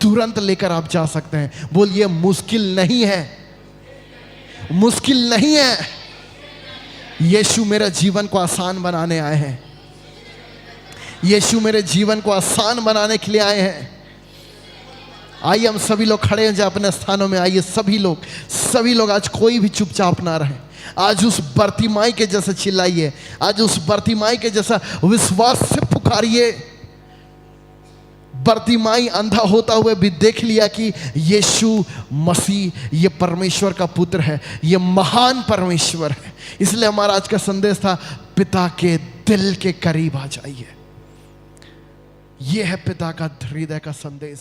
Speaker 1: तुरंत लेकर आप जा सकते हैं। बोलिए मुश्किल नहीं है, मुश्किल नहीं है। यीशु मेरे जीवन को आसान बनाने आए हैं। यीशु मेरे जीवन को आसान बनाने के लिए आए हैं। आइए हम सभी लोग खड़े हैं, जो अपने स्थानों में आइए। सभी लोग आज कोई भी चुपचाप ना रहे। आज उस बरतिमाई के जैसा चिल्लाइए, आज उस बरतिमाई के जैसा विश्वास से पुकारिए। बरतिमाई अंधा होता हुए भी देख लिया कि यीशु मसीह ये परमेश्वर का पुत्र है, ये महान परमेश्वर है। इसलिए हमारा आज का संदेश था, पिता के दिल के करीब आ जाइए। यह है पिता का हृदय का संदेश।